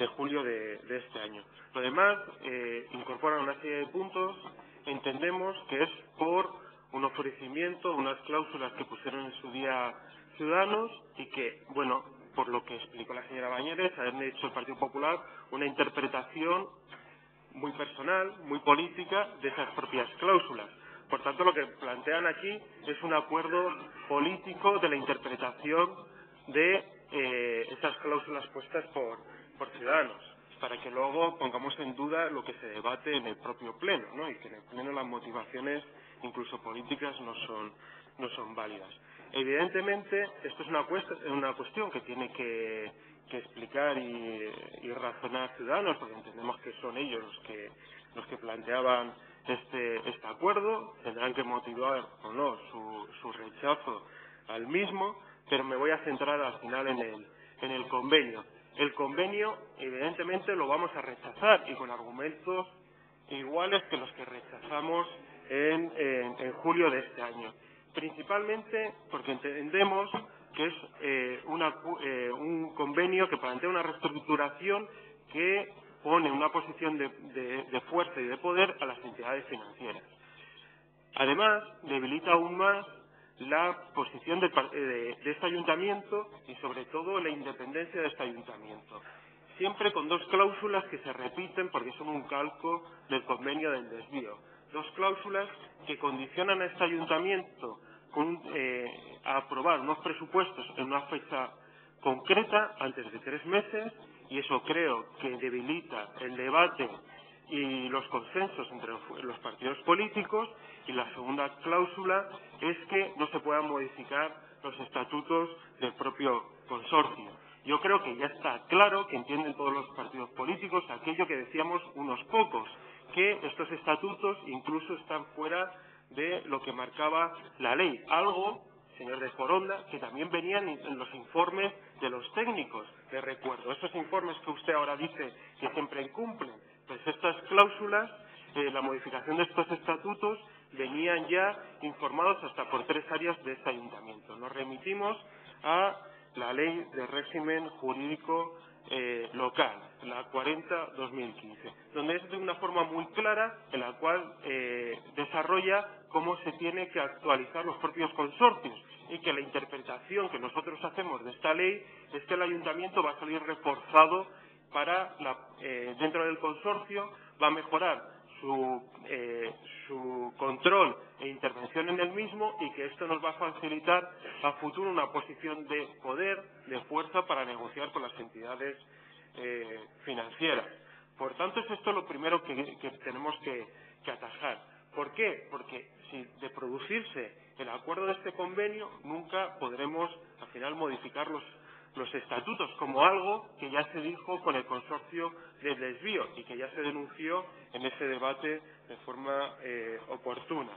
este año. Lo demás incorpora una serie de puntos, entendemos que es por un ofrecimiento, unas cláusulas que pusieron en su día Ciudadanos y que, bueno, por lo que explicó la señora Bañeres, haberme hecho el Partido Popular una interpretación muy personal, muy política de esas propias cláusulas. Por tanto, lo que plantean aquí es un acuerdo político de la interpretación de esas cláusulas puestas por Ciudadanos, para que luego pongamos en duda lo que se debate en el propio Pleno, ¿no? Y que en el Pleno las motivaciones, incluso políticas, no son válidas. Evidentemente, esto es una cuestión que tiene que explicar y razonar Ciudadanos, porque entendemos que son ellos los que planteaban este acuerdo, tendrán que motivar o no su rechazo al mismo, pero me voy a centrar al final en el convenio. El convenio, evidentemente, lo vamos a rechazar y con argumentos iguales que los que rechazamos en julio de este año. Principalmente porque entendemos que es un convenio que plantea una reestructuración que pone una posición de fuerza y de poder a las entidades financieras. Además, debilita aún más la posición de este ayuntamiento y sobre todo la independencia de este ayuntamiento. Siempre con 2 cláusulas que se repiten porque son un calco del convenio del desvío. 2 cláusulas que condicionan a este ayuntamiento a aprobar unos presupuestos en una fecha concreta antes de 3 meses, y eso creo que debilita el debate y los consensos entre los partidos políticos. Y la segunda cláusula es que no se puedan modificar los estatutos del propio consorcio. Yo creo que ya está claro que entienden todos los partidos políticos aquello que decíamos unos pocos, que estos estatutos incluso están fuera de lo que marcaba la ley. Algo, señor de Foronda, que también venían en los informes de los técnicos, le recuerdo. Esos informes que usted ahora dice que siempre incumplen, pues estas cláusulas, la modificación de estos estatutos, venían ya informados hasta por 3 áreas de este ayuntamiento. Nos remitimos a la Ley de Régimen Jurídico Local, la 40/2015, donde es de una forma muy clara en la cual desarrolla cómo se tiene que actualizar los propios consorcios, y que la interpretación que nosotros hacemos de esta ley es que el ayuntamiento va a salir reforzado para dentro del consorcio, va a mejorar su control e intervención en el mismo, y que esto nos va a facilitar a futuro una posición de poder, de fuerza para negociar con las entidades financieras. Por tanto, es esto lo primero que tenemos que atajar. ¿Por qué? Porque si de producirse el acuerdo de este convenio, nunca podremos al final modificar los estatutos, como algo que ya se dijo con el consorcio del desvío y que ya se denunció en ese debate de forma oportuna.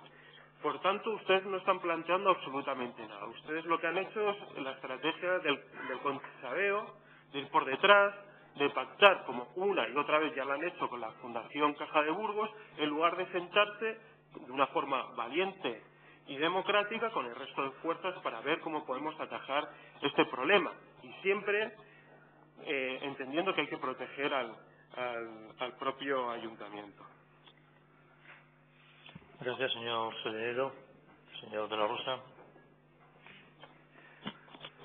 Por tanto, ustedes no están planteando absolutamente nada. Ustedes lo que han hecho es la estrategia del consabeo, de ir por detrás, de pactar, como una y otra vez ya lo han hecho con la Fundación Caja de Burgos, en lugar de sentarse de una forma valiente y democrática con el resto de fuerzas para ver cómo podemos atajar este problema. Y siempre entendiendo que hay que proteger al propio ayuntamiento. Gracias, señor Soledero. Señor de la Rosa.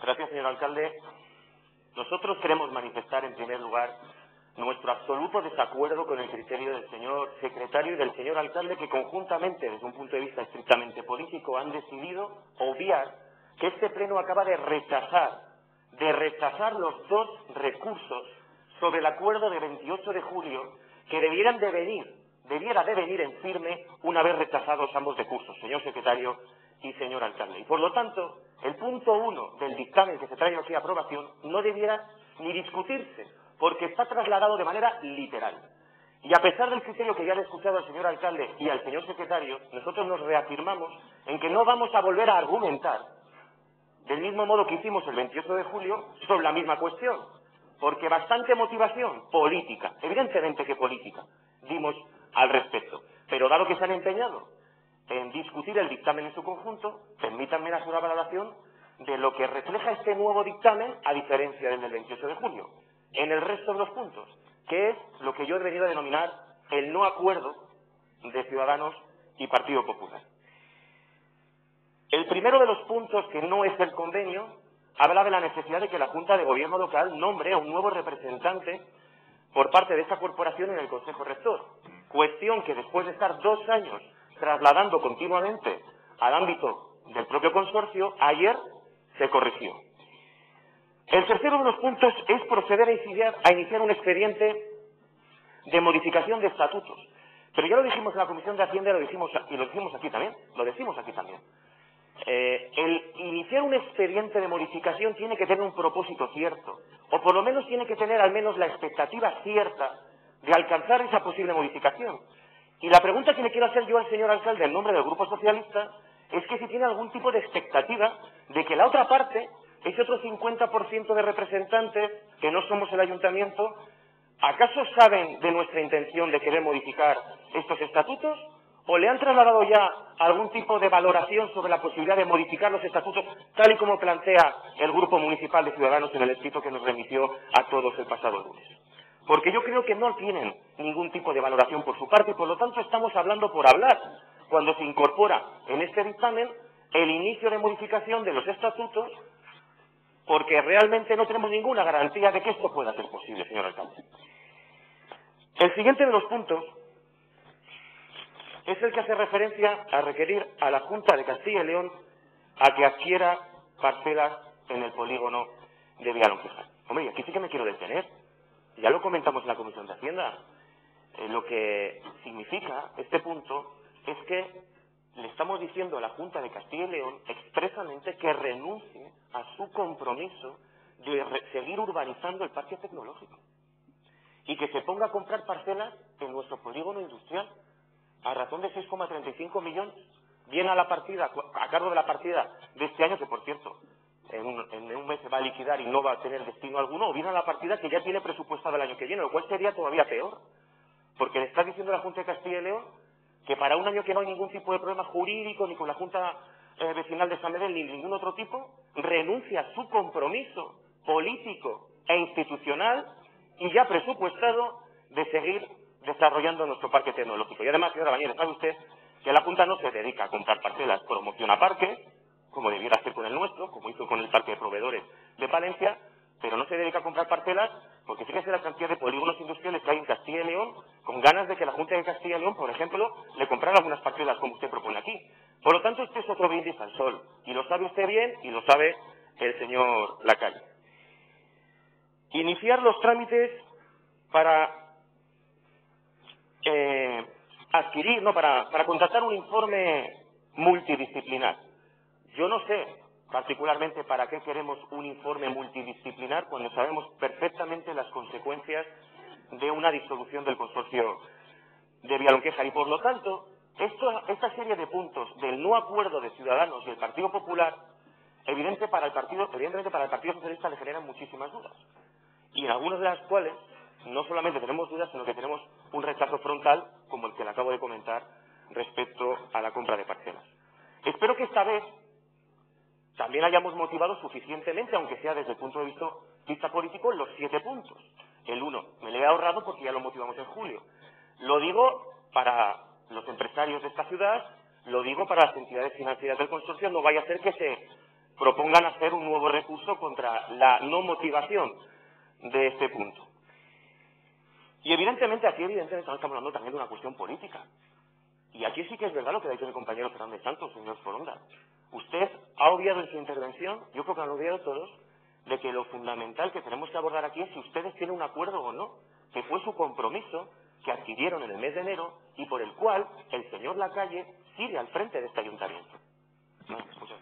Gracias, señor alcalde. Nosotros queremos manifestar, en primer lugar, nuestro absoluto desacuerdo con el criterio del señor secretario y del señor alcalde, que conjuntamente, desde un punto de vista estrictamente político, han decidido obviar que este pleno acaba de rechazar los dos recursos sobre el acuerdo de 28 de julio que debiera de venir en firme una vez rechazados ambos recursos, señor secretario y señor alcalde. Y por lo tanto, el punto 1 del dictamen que se trae aquí a aprobación no debiera ni discutirse, porque está trasladado de manera literal. Y a pesar del criterio que ya le he escuchado al señor alcalde y al señor secretario, nosotros nos reafirmamos en que no vamos a volver a argumentar del mismo modo que hicimos el 28 de julio sobre la misma cuestión, porque bastante motivación política, evidentemente que política, dimos al respecto. Pero dado que se han empeñado en discutir el dictamen en su conjunto, permítanme hacer una valoración de lo que refleja este nuevo dictamen a diferencia del 28 de julio, en el resto de los puntos, que es lo que yo he venido a denominar el no acuerdo de Ciudadanos y Partido Popular. El primero de los puntos, que no es el convenio, habla de la necesidad de que la Junta de Gobierno local nombre a un nuevo representante por parte de esta corporación en el Consejo Rector, cuestión que después de estar 2 años trasladando continuamente al ámbito del propio consorcio, ayer se corrigió. El tercero de los puntos es proceder a iniciar un expediente de modificación de estatutos. Pero ya lo dijimos en la Comisión de Hacienda y lo decimos aquí también. El iniciar un expediente de modificación tiene que tener un propósito cierto, o por lo menos tiene que tener al menos la expectativa cierta de alcanzar esa posible modificación. Y la pregunta que le quiero hacer yo al señor alcalde en nombre del Grupo Socialista es que si tiene algún tipo de expectativa de que la otra parte, ese otro 50% de representantes que no somos el ayuntamiento, ¿acaso saben de nuestra intención de querer modificar estos estatutos? ¿O le han trasladado ya algún tipo de valoración sobre la posibilidad de modificar los estatutos tal y como plantea el Grupo Municipal de Ciudadanos en el escrito que nos remitió a todos el pasado lunes? Porque yo creo que no tienen ningún tipo de valoración por su parte y por lo tanto estamos hablando por hablar cuando se incorpora en este dictamen el inicio de modificación de los estatutos, porque realmente no tenemos ninguna garantía de que esto pueda ser posible, señor alcalde. El siguiente de los puntos es el que hace referencia a requerir a la Junta de Castilla y León a que adquiera parcelas en el polígono de Villalonquejar. Hombre, y aquí sí que me quiero detener. Ya lo comentamos en la Comisión de Hacienda. Lo que significa este punto es que le estamos diciendo a la Junta de Castilla y León expresamente que renuncie a su compromiso de seguir urbanizando el parque tecnológico y que se ponga a comprar parcelas en nuestro polígono industrial a razón de 6,35 millones, bien a cargo de la partida de este año, que por cierto en un mes se va a liquidar y no va a tener destino alguno, o bien a la partida que ya tiene presupuestada el año que viene, lo cual sería todavía peor, porque le está diciendo a la Junta de Castilla y León que para un año que no hay ningún tipo de problema jurídico, ni con la Junta Vecinal de San Medel, ni ningún otro tipo, renuncia a su compromiso político e institucional y ya presupuestado de seguir desarrollando nuestro parque tecnológico. Y además, señora Bañera, sabe usted que la Junta no se dedica a comprar parcelas, promociona parques, como debiera hacer con el nuestro, como hizo con el parque de proveedores de Palencia, pero no se dedica a comprar parcelas porque fíjese la cantidad de polígonos industriales que hay en Castilla y León, con ganas de que la Junta de Castilla y León, por ejemplo, le comprara algunas parcelas como usted propone aquí. Por lo tanto, este es otro brindis al sol, y lo sabe usted bien y lo sabe el señor Lacalle. Iniciar los trámites para para contratar un informe multidisciplinar. Yo no sé particularmente para qué queremos un informe multidisciplinar cuando sabemos perfectamente las consecuencias de una disolución del consorcio de Villalonquejar y por lo tanto esta serie de puntos del no acuerdo de Ciudadanos y el Partido Popular evidentemente para el Partido Socialista le generan muchísimas dudas y en algunas de las cuales no solamente tenemos dudas sino que tenemos un rechazo frontal como el que le acabo de comentar respecto a la compra de parcelas. Espero que esta vez también hayamos motivado suficientemente, aunque sea desde el punto de vista político, los 7 puntos. El 1 me lo he ahorrado porque ya lo motivamos en julio. Lo digo para los empresarios de esta ciudad, lo digo para las entidades financieras del consorcio, no vaya a ser que se propongan hacer un nuevo recurso contra la no motivación de este punto. Y evidentemente estamos hablando también de una cuestión política. Y aquí sí que es verdad lo que ha dicho mi compañero Fernández Santos, señor Foronda. Usted ha obviado en su intervención, yo creo que lo han obviado todos, de que lo fundamental que tenemos que abordar aquí es si ustedes tienen un acuerdo o no, que fue su compromiso que adquirieron en el mes de enero y por el cual el señor Lacalle sigue al frente de este ayuntamiento. Muchas gracias.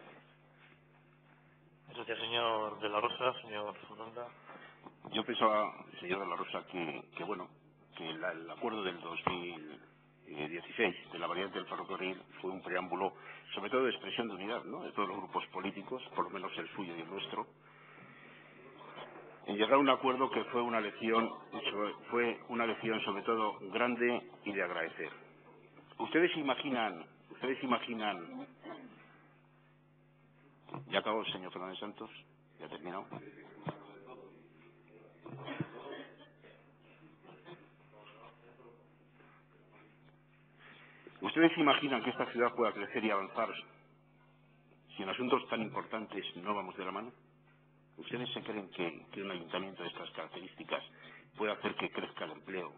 Gracias, señor de la Rosa. Señor Foronda. Yo pensaba, señor de la Rosa, que el acuerdo del 2016 de la variante del ferrocarril fue un preámbulo, sobre todo de expresión de unidad, ¿no?, de todos los grupos políticos, por lo menos el suyo y el nuestro, en llegar a un acuerdo que fue una lección sobre todo grande y de agradecer. Ustedes imaginan, ya acabó el señor Fernández Santos, ya ha terminado. ¿Ustedes imaginan que esta ciudad pueda crecer y avanzar si en asuntos tan importantes no vamos de la mano? ¿Ustedes se creen que un ayuntamiento de estas características puede hacer que crezca el empleo,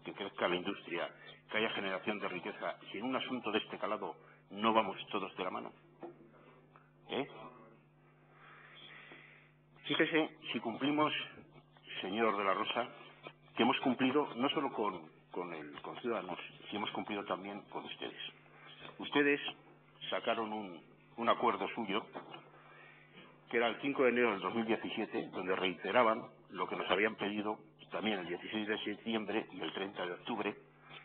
que crezca la industria, que haya generación de riqueza, si en un asunto de este calado no vamos todos de la mano? Fíjese si cumplimos, señor de la Rosa, que hemos cumplido no solo con Ciudadanos, si hemos cumplido también con ustedes. Ustedes sacaron un acuerdo suyo, que era el 5 de enero del 2017, donde reiteraban lo que nos habían pedido también el 16 de septiembre y el 30 de octubre,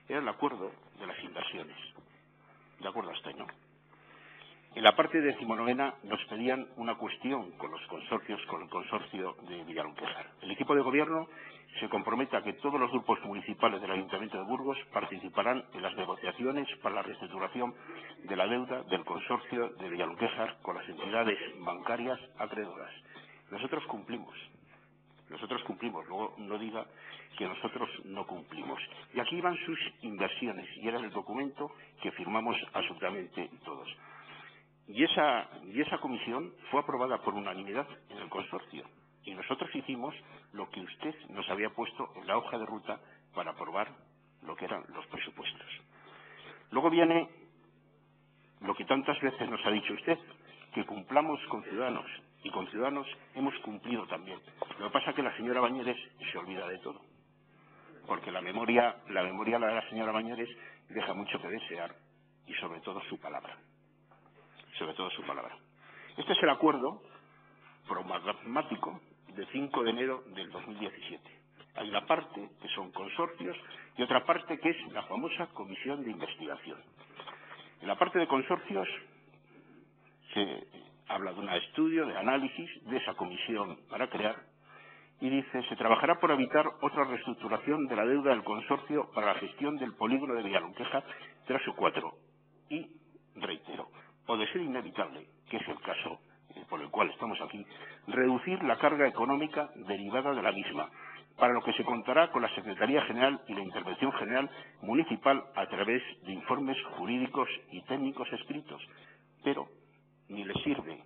era el acuerdo de las inversiones. De acuerdo hasta ahí, ¿no? En la parte 19ª nos pedían una cuestión con el consorcio de Villalonquejar. El equipo de gobierno se compromete a que todos los grupos municipales del Ayuntamiento de Burgos participarán en las negociaciones para la reestructuración de la deuda del consorcio de Villalonquejar con las entidades bancarias acreedoras. Nosotros cumplimos, luego no diga que nosotros no cumplimos. Y aquí iban sus inversiones y era el documento que firmamos absolutamente todos. Y esa comisión fue aprobada por unanimidad en el consorcio. Y nosotros hicimos lo que usted nos había puesto en la hoja de ruta para aprobar lo que eran los presupuestos. Luego viene lo que tantas veces nos ha dicho usted, que cumplamos con Ciudadanos. Y con Ciudadanos hemos cumplido también. Lo que pasa es que la señora Bañeres se olvida de todo. Porque la memoria de la señora Bañeres deja mucho que desear y sobre todo su palabra. Este es el acuerdo programático de 5 de enero del 2017. Hay una parte que son consorcios y otra parte que es la famosa comisión de investigación. En la parte de consorcios se habla de un estudio, de análisis de esa comisión para crear y dice, se trabajará por evitar otra reestructuración de la deuda del consorcio para la gestión del polígono de Villalonquejar 3 o 4. Y, reitero, o de ser inevitable, que es el caso por el cual estamos aquí, reducir la carga económica derivada de la misma, para lo que se contará con la Secretaría General y la Intervención General Municipal a través de informes jurídicos y técnicos escritos. Pero ni le sirve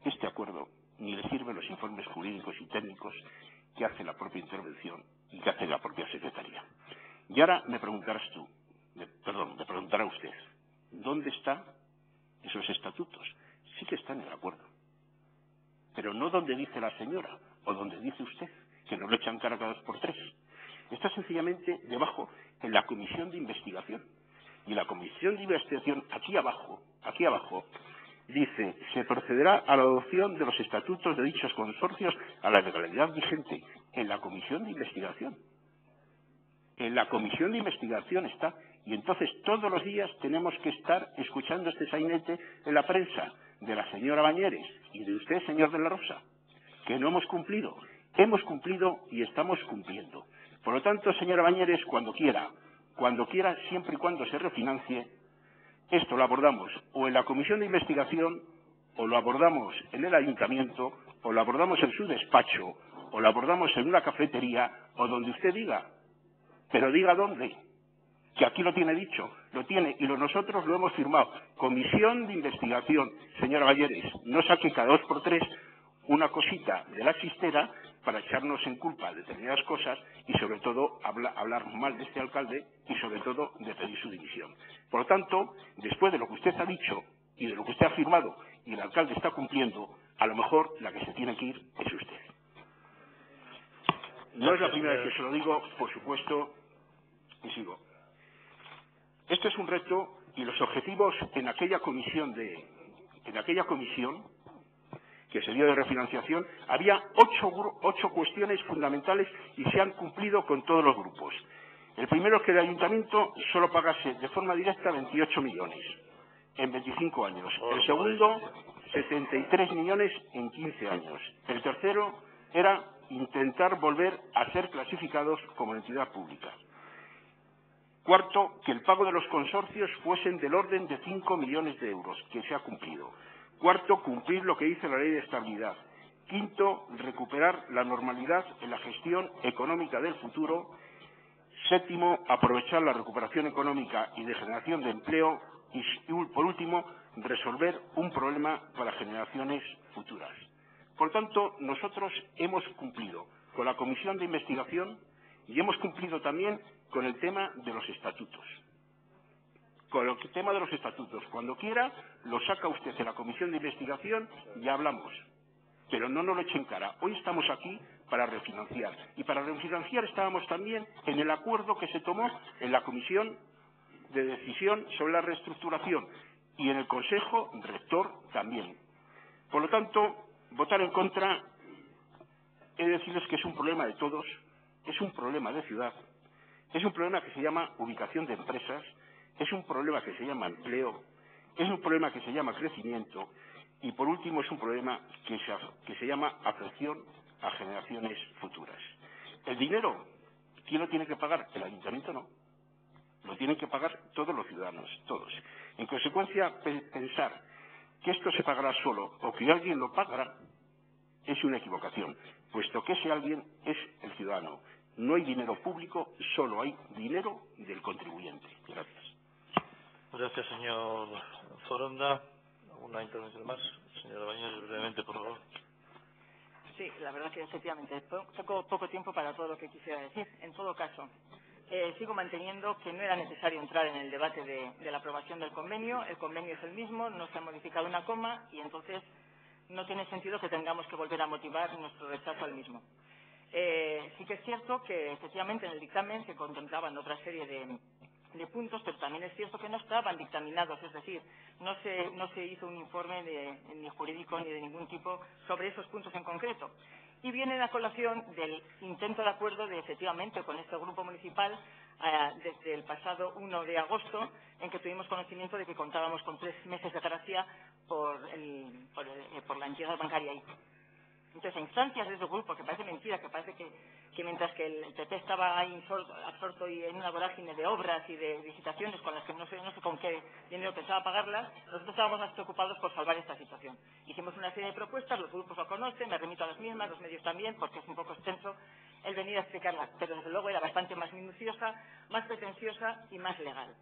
este acuerdo, ni le sirven los informes jurídicos y técnicos que hace la propia intervención y que hace la propia Secretaría. Y ahora me preguntará usted, ¿dónde están esos estatutos? Sí que están en el acuerdo, pero no donde dice la señora o donde dice usted, que nos lo echan cara cada 2 por 3. está sencillamente debajo en la comisión de investigación. Y en la comisión de investigación, aquí abajo, dice, se procederá a la adopción de los estatutos de dichos consorcios a la legalidad vigente. En la comisión de investigación. En la comisión de investigación está. Y entonces todos los días tenemos que estar escuchando este sainete en la prensa de la señora Bañeres y de usted, señor de la Rosa, que no hemos cumplido. Hemos cumplido y estamos cumpliendo. Por lo tanto, señora Bañeres, cuando quiera, siempre y cuando se refinancie, esto lo abordamos o en la comisión de investigación, o lo abordamos en el ayuntamiento, o lo abordamos en su despacho, o lo abordamos en una cafetería, o donde usted diga. Pero diga dónde, que aquí lo tiene dicho, lo tiene, y nosotros lo hemos firmado. Comisión de investigación, señora Bañeres, no saque cada 2 por 3 una cosita de la chistera para echarnos en culpa de determinadas cosas y sobre todo hablar mal de este alcalde y sobre todo de pedir su dimisión. Por lo tanto, después de lo que usted ha dicho y de lo que usted ha firmado y el alcalde está cumpliendo, a lo mejor la que se tiene que ir es usted. No es la primera vez que se lo digo, por supuesto, y sigo. Este es un reto y los objetivos en aquella comisión que se dio de refinanciación, había 8 cuestiones fundamentales y se han cumplido con todos los grupos. El primero es que el ayuntamiento solo pagase de forma directa 28 millones en 25 años. El segundo, 73 millones en 15 años. El tercero era intentar volver a ser clasificados como entidad pública. Cuarto, que el pago de los consorcios fuesen del orden de 5 millones de euros, que se ha cumplido. Cuarto, cumplir lo que dice la ley de estabilidad. Quinto, recuperar la normalidad en la gestión económica del futuro. Séptimo, aprovechar la recuperación económica y de generación de empleo. Y, por último, resolver un problema para generaciones futuras. Por tanto, nosotros hemos cumplido con la comisión de investigación y hemos cumplido también con el tema de los estatutos. Con el tema de los estatutos, cuando quiera, lo saca usted en la comisión de investigación y hablamos. Pero no nos lo echen cara. Hoy estamos aquí para refinanciar. Y para refinanciar estábamos también en el acuerdo que se tomó en la comisión de decisión sobre la reestructuración y en el Consejo Rector también. Por lo tanto, votar en contra, he de decirles que es un problema de todos, es un problema de ciudad, es un problema que se llama ubicación de empresas, es un problema que se llama empleo, es un problema que se llama crecimiento y, por último, es un problema que se llama afección a generaciones futuras. El dinero, ¿quién lo tiene que pagar? El ayuntamiento no. Lo tienen que pagar todos los ciudadanos, todos. En consecuencia, pensar que esto se pagará solo o que alguien lo pagará es una equivocación, puesto que ese alguien es el ciudadano. No hay dinero público, solo hay dinero del contribuyente. Gracias. Gracias, señor Foronda. ¿Una intervención más? Señora Bañeres, brevemente, por favor. Sí, la verdad que efectivamente tengo poco tiempo para todo lo que quisiera decir. En todo caso, sigo manteniendo que no era necesario entrar en el debate de la aprobación del convenio. El convenio es el mismo, no se ha modificado una coma y entonces no tiene sentido que tengamos que volver a motivar nuestro rechazo al mismo. Sí que es cierto que efectivamente en el dictamen se contemplaban otra serie de puntos, pero también es cierto que no estaban dictaminados, es decir, no se hizo un informe ni jurídico ni de ningún tipo sobre esos puntos en concreto. Y viene a colación del intento de acuerdo de, efectivamente, con este grupo municipal desde el pasado 1 de agosto, en que tuvimos conocimiento de que contábamos con 3 meses de gracia por la entidad bancaria ahí. Entonces, a instancias de ese grupo, que parece mentira, que parece que mientras que el PP estaba ahí absorto y en una vorágine de obras y de licitaciones con las que no sé con qué dinero pensaba pagarlas, nosotros estábamos más preocupados por salvar esta situación. Hicimos una serie de propuestas, los grupos lo conocen, me remito a las mismas, los medios también, porque es un poco extenso el venir a explicarlas, pero desde luego era bastante más minuciosa, más pretenciosa y más legal.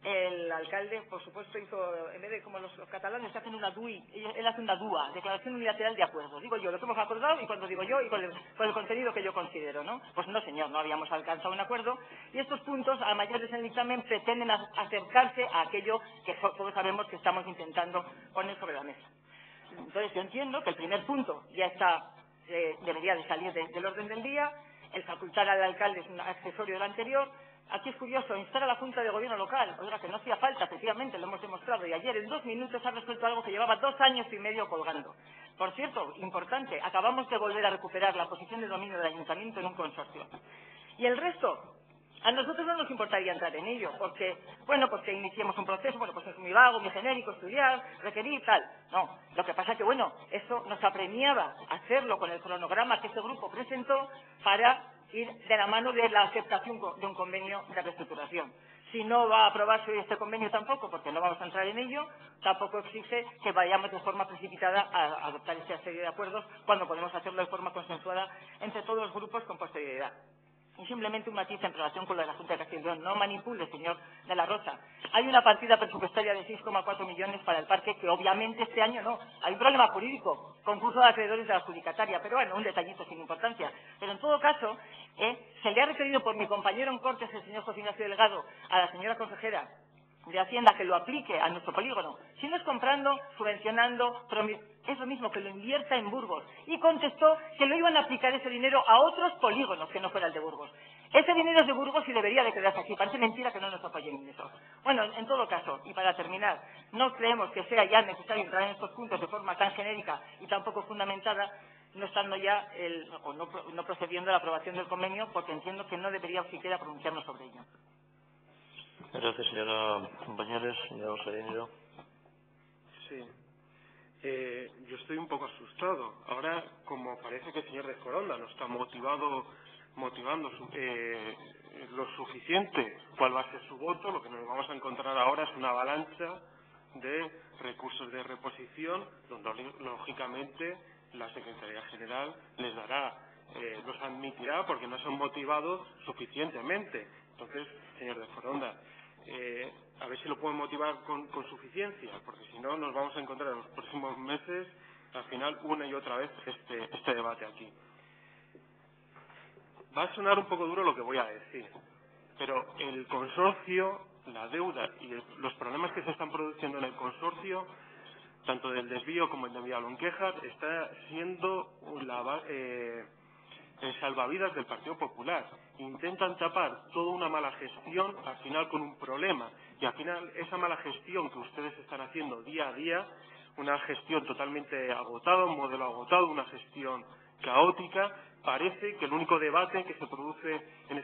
El alcalde, por supuesto, hizo, en vez de como los catalanes que hacen una DUI, él hace una DUA, declaración unilateral de acuerdo. Digo yo lo que hemos acordado y cuando digo yo y con el contenido que yo considero, ¿no? Pues no, señor, no habíamos alcanzado un acuerdo y estos puntos, a mayores en el dictamen, pretenden acercarse a aquello que todos sabemos que estamos intentando poner sobre la mesa. Entonces yo entiendo que el primer punto ya está, debería de salir del orden del día. El facultar al alcalde es un accesorio del anterior. Aquí es curioso, instar a la Junta de Gobierno local. Oiga, que no hacía falta, efectivamente, lo hemos demostrado. Y ayer, en 2 minutos, ha resuelto algo que llevaba 2 años y medio colgando. Por cierto, importante, acabamos de volver a recuperar la posición de dominio del ayuntamiento en un consorcio. Y el resto, a nosotros no nos importaría entrar en ello, porque, bueno, pues que iniciemos un proceso, bueno, pues es muy vago, muy genérico, estudiar, requerir, tal. No, lo que pasa es que, bueno, eso nos apremiaba a hacerlo con el cronograma que ese grupo presentó para ir de la mano de la aceptación de un convenio de reestructuración. Si no va a aprobarse hoy este convenio tampoco, porque no vamos a entrar en ello, tampoco exige que vayamos de forma precipitada a adoptar esta serie de acuerdos cuando podemos hacerlo de forma consensuada entre todos los grupos con posterioridad. Y simplemente un matiz en relación con lo de la Junta de Castilla y León. No manipule, señor de la Rosa. Hay una partida presupuestaria de 6,4 millones para el parque que obviamente este año no. Hay un problema jurídico, concurso de acreedores de la adjudicataria, pero bueno, un detallito sin importancia. Pero en todo caso, se le ha referido por mi compañero en Cortes, el señor José Ignacio Delgado, a la señora consejera de Hacienda que lo aplique a nuestro polígono. Si no es comprando, subvencionando, es lo mismo que lo invierta en Burgos. Y contestó que lo iban a aplicar ese dinero a otros polígonos que no fuera el de Burgos. Ese dinero es de Burgos y debería de quedarse aquí. Parece mentira que no nos apoyen en eso. Bueno, en todo caso, y para terminar, no creemos que sea ya necesario entrar en estos puntos de forma tan genérica y tan poco fundamentada, no estando ya no procediendo a la aprobación del convenio, porque entiendo que no debería siquiera pronunciarnos sobre ello. Gracias, señora compañeros. Señor Serenero. Sí. Yo estoy un poco asustado. Ahora, como parece que el señor de Foronda no está motivando lo suficiente cuál va a ser su voto, lo que nos vamos a encontrar ahora es una avalancha de recursos de reposición, donde lógicamente la Secretaría General les dará, los admitirá porque no son motivados suficientemente. Entonces, señor de Foronda, a ver si lo pueden motivar con suficiencia, porque si no nos vamos a encontrar en los próximos meses, al final, una y otra vez este debate aquí. Va a sonar un poco duro lo que voy a decir, pero el consorcio, la deuda y los problemas que se están produciendo en el consorcio, tanto del desvío como el de Villalonquejar, está siendo el salvavidas del Partido Popular. Intentan tapar toda una mala gestión al final con un problema, y al final esa mala gestión que ustedes están haciendo día a día, una gestión totalmente agotada, un modelo agotado, una gestión caótica, parece que el único debate que se produce en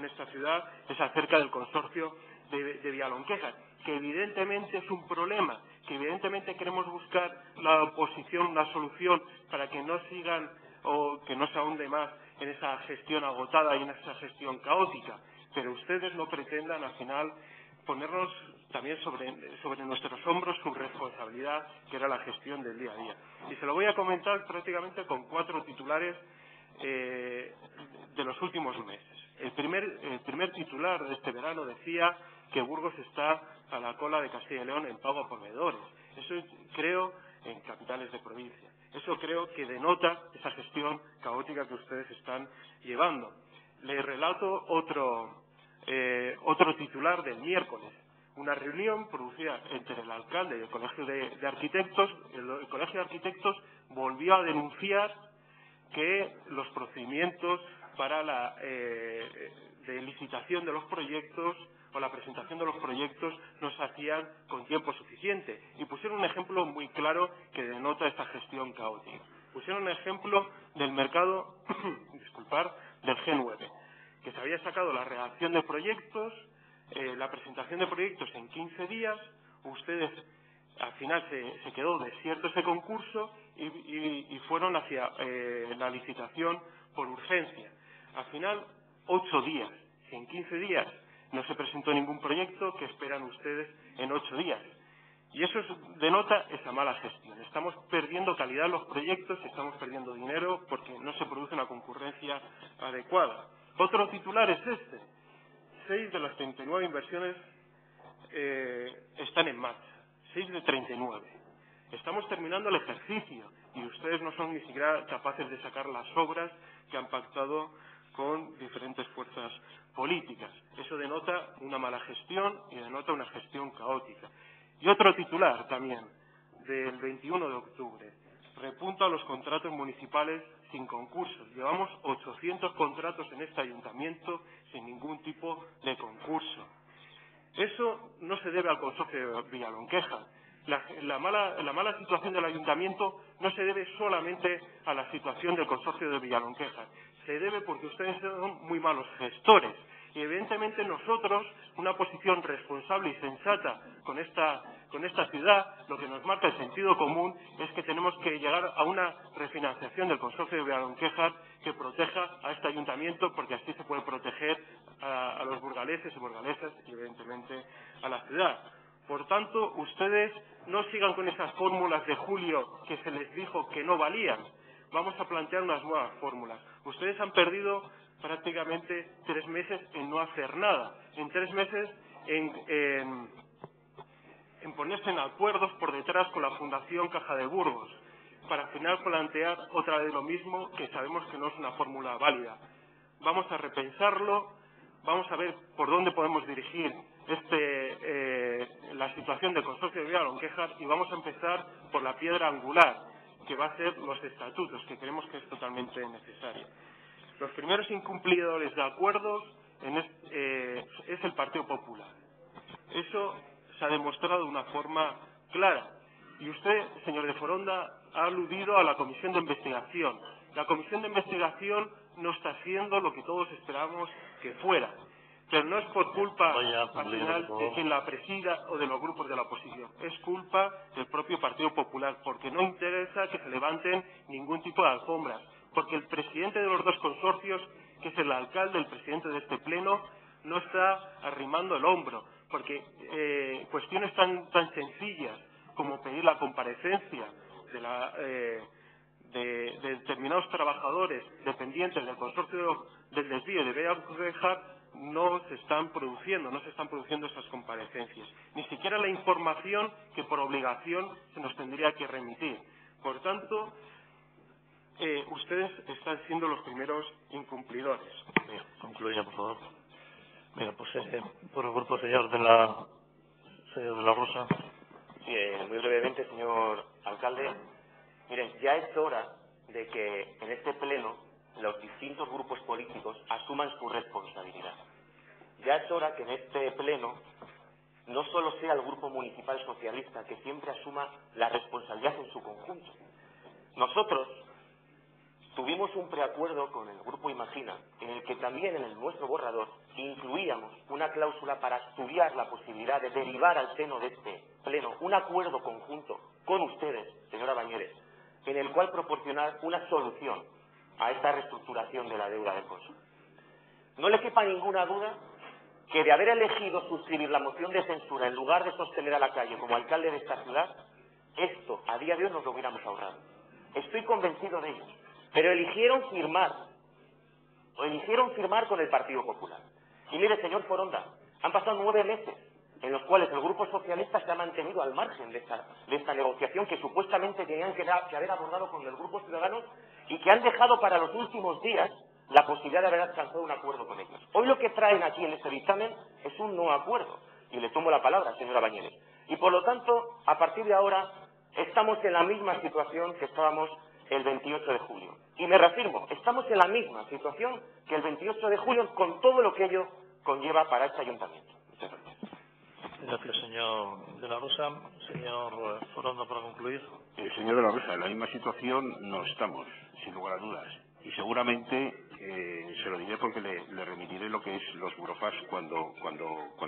esta ciudad es acerca del consorcio de Villalonquejar, que evidentemente es un problema, que evidentemente queremos buscar la oposición, una solución para que no sigan o que no se ahonde más en esa gestión agotada y en esa gestión caótica, pero ustedes no pretendan al final ponernos también sobre nuestros hombros su responsabilidad, que era la gestión del día a día. Y se lo voy a comentar prácticamente con 4 titulares de los últimos meses. El primer titular de este verano decía que Burgos está a la cola de Castilla y León en pago a proveedores. Eso creo en capitales de provincia. Eso creo que denota esa gestión caótica que ustedes están llevando. Les relato otro titular del miércoles. Una reunión producida entre el alcalde y el Colegio de Arquitectos. El Colegio de Arquitectos volvió a denunciar que los procedimientos para la de licitación de los proyectos o la presentación de los proyectos no se hacían con tiempo suficiente, y pusieron un ejemplo muy claro que denota esta gestión caótica. Pusieron un ejemplo del mercado del G9, que se había sacado la redacción de proyectos, la presentación de proyectos en 15 días. Ustedes al final se quedó desierto ese concurso y fueron hacia la licitación por urgencia. Al final, 8 días. Si en 15 días no se presentó ningún proyecto, ¿qué esperan ustedes en 8 días? Y eso denota esa mala gestión. Estamos perdiendo calidad en los proyectos, estamos perdiendo dinero porque no se produce una concurrencia adecuada. Otro titular es este. 6 de las 39 inversiones están en marcha. 6 de 39. Estamos terminando el ejercicio y ustedes no son ni siquiera capaces de sacar las obras que han pactado con diferentes fuerzas políticas. Eso denota una mala gestión y denota una gestión caótica. Y otro titular también, del 21 de octubre. repunta a los contratos municipales sin concursos. Llevamos 800 contratos en este ayuntamiento sin ningún tipo de concurso. Eso no se debe al consorcio de Villalonqueja. La mala situación del ayuntamiento no se debe solamente a la situación del consorcio de Villalonqueja. Se debe porque ustedes son muy malos gestores. Y evidentemente nosotros, una posición responsable y sensata con esta ciudad, lo que nos marca el sentido común es que tenemos que llegar a una refinanciación del consorcio de Villalonqueja que proteja a este ayuntamiento, porque así se puede proteger a los burgaleses y burgalesas y evidentemente a la ciudad. Por tanto, ustedes no sigan con esas fórmulas de julio que se les dijo que no valían. Vamos a plantear unas nuevas fórmulas. Ustedes han perdido prácticamente 3 meses en no hacer nada, en 3 meses en ponerse en acuerdos por detrás con la Fundación Caja de Burgos, para al final plantear otra vez lo mismo, que sabemos que no es una fórmula válida. Vamos a repensarlo, vamos a ver por dónde podemos dirigir la situación del consorcio de Villalonqueja y vamos a empezar por la piedra angular, que va a ser los estatutos, que creemos que es totalmente necesario. Los primeros incumplidores de acuerdos es el Partido Popular. Eso se ha demostrado de una forma clara. Y usted, señor de Foronda, ha aludido a la comisión de investigación. La comisión de investigación no está haciendo lo que todos esperábamos que fuera. Pero no es por culpa, al final, de quien la presida o de los grupos de la oposición. Es culpa del propio Partido Popular, porque no interesa que se levanten ningún tipo de alfombras. Porque el presidente de los dos consorcios, que es el alcalde, el presidente de este pleno, no está arrimando el hombro. Porque cuestiones tan sencillas como pedir la comparecencia de determinados trabajadores dependientes del consorcio del desvío de Villalonqueja no se están produciendo esas comparecencias. Ni siquiera la información que por obligación se nos tendría que remitir. Por tanto, ustedes están siendo los primeros incumplidores. Bien, concluya, por favor. Mira, pues por el grupo señor de la Rosa. Sí, muy brevemente, señor alcalde. Miren, ya es hora de que en este pleno los distintos grupos políticos asuman su responsabilidad. Ya es hora que en este pleno no solo sea el Grupo Municipal Socialista que siempre asuma la responsabilidad en su conjunto. Nosotros tuvimos un preacuerdo con el Grupo Imagina, en el que también en nuestro borrador incluíamos una cláusula para estudiar la posibilidad de derivar al seno de este pleno un acuerdo conjunto con ustedes, señora Bañeres, en el cual proporcionar una solución a esta reestructuración de la deuda del consorcio. No le quepa ninguna duda que de haber elegido suscribir la moción de censura en lugar de sostener a Lacalle como alcalde de esta ciudad, esto a día de hoy nos lo hubiéramos ahorrado. Estoy convencido de ello. Pero eligieron firmar con el Partido Popular. Y mire, señor Foronda, han pasado 9 meses en los cuales el Grupo Socialista se ha mantenido al margen de esta negociación que supuestamente tenían que haber abordado con el Grupo Ciudadanos y que han dejado para los últimos días la posibilidad de haber alcanzado un acuerdo con ellos. Hoy lo que traen aquí en este dictamen es un no acuerdo. Y le tomo la palabra, señora Bañeres. Y por lo tanto, a partir de ahora, estamos en la misma situación que estábamos el 28 de julio. Y me reafirmo, estamos en la misma situación que el 28 de julio con todo lo que ello conlleva para este ayuntamiento. Muchas gracias. Gracias, señor de la Rosa. Señor Foronda, para concluir. Señor de la Rosa, en la misma situación no estamos, sin lugar a dudas. Y seguramente se lo diré porque le remitiré lo que es los burofax cuando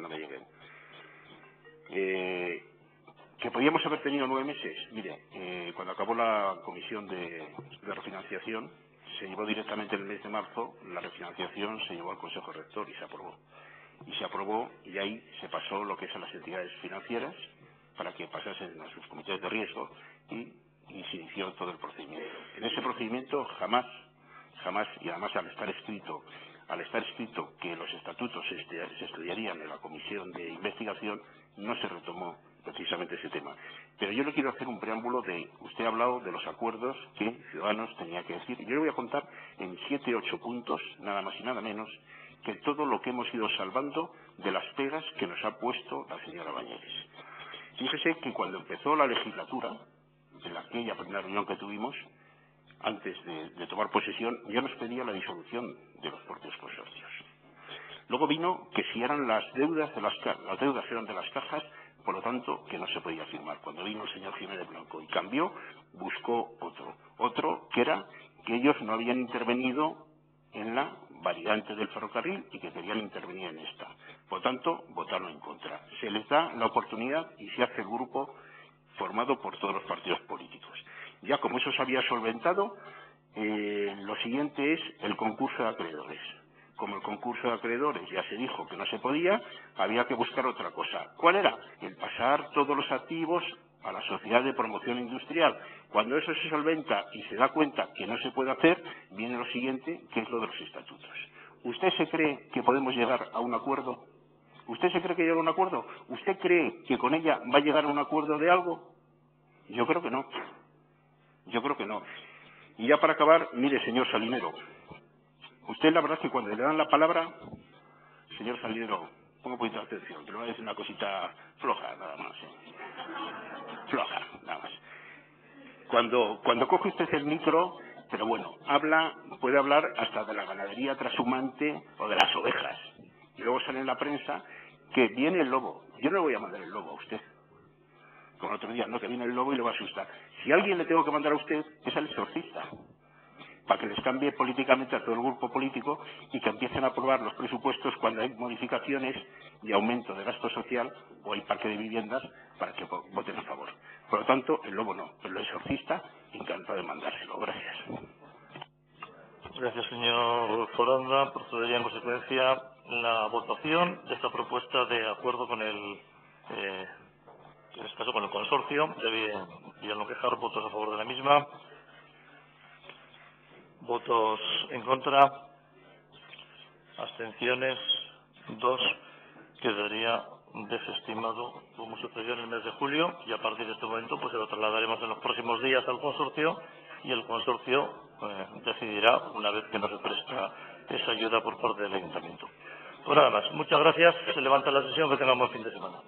me lleguen. ¿Que podíamos haber tenido 9 meses? Mire, cuando acabó la comisión de refinanciación, se llevó directamente en el mes de marzo, la refinanciación se llevó al Consejo Rector y se aprobó. Y ahí se pasó lo que es a las entidades financieras para que pasasen a sus comités de riesgo y se inició todo el procedimiento. En ese procedimiento jamás, y además al estar escrito que los estatutos se estudiarían en la comisión de investigación, no se retomó precisamente ese tema. Pero yo le quiero hacer un preámbulo usted ha hablado de los acuerdos que Ciudadanos tenía que decir. Yo le voy a contar en 7 u 8 puntos, nada más y nada menos, que todo lo que hemos ido salvando de las pegas que nos ha puesto la señora Bañeres. Fíjese que cuando empezó la legislatura, aquella primera reunión que tuvimos, antes de tomar posesión, ya nos pedía la disolución de los propios consorcios. Luego vino que si eran las deudas eran de las cajas, por lo tanto, que no se podía firmar. Cuando vino el señor Jiménez Blanco y cambió, buscó otro que era que ellos no habían intervenido en la variante del ferrocarril y que querían intervenir en esta. Por tanto, votaron en contra. Se les da la oportunidad y se hace el grupo formado por todos los partidos políticos. Ya como eso se había solventado, lo siguiente es el concurso de acreedores. Como el concurso de acreedores ya se dijo que no se podía, había que buscar otra cosa. ¿Cuál era? El pasar todos los activos a la Sociedad de Promoción Industrial. Cuando eso se solventa y se da cuenta que no se puede hacer, viene lo siguiente, que es lo de los estatutos. ¿Usted se cree que podemos llegar a un acuerdo? ¿Usted se cree que llega a un acuerdo? ¿Usted cree que con ella va a llegar a un acuerdo de algo? Yo creo que no. Yo creo que no. Y ya para acabar, mire, señor Salinero, usted la verdad es que cuando le dan la palabra, señor Salinero, ponga un poquito de atención, que le voy a decir una cosita floja, nada más. Floja, nada más. Cuando coge usted el micro, pero bueno, puede hablar hasta de la ganadería trashumante o de las ovejas. Y luego sale en la prensa que viene el lobo. Yo no le voy a mandar el lobo a usted. Como el otro día, no, que viene el lobo y le va a asustar. Si a alguien le tengo que mandar a usted, es al exorcista, para que les cambie políticamente a todo el grupo político y que empiecen a aprobar los presupuestos cuando hay modificaciones de aumento de gasto social o hay parque de viviendas para que voten a favor. Por lo tanto, el lobo no, pero el exorcista, encantado de mandárselo. Gracias. Gracias, señor Foranda. Procedería en consecuencia la votación de esta propuesta de acuerdo con en este caso con el consorcio. Debía no quejar, votos a favor de la misma. Votos en contra. Abstenciones. 2. Quedaría desestimado como sucedió en el mes de julio y a partir de este momento pues se lo trasladaremos en los próximos días al consorcio y el consorcio decidirá una vez que nos presta esa ayuda por parte del ayuntamiento. Pues nada más. Muchas gracias. Se levanta la sesión. Que tengamos fin de semana.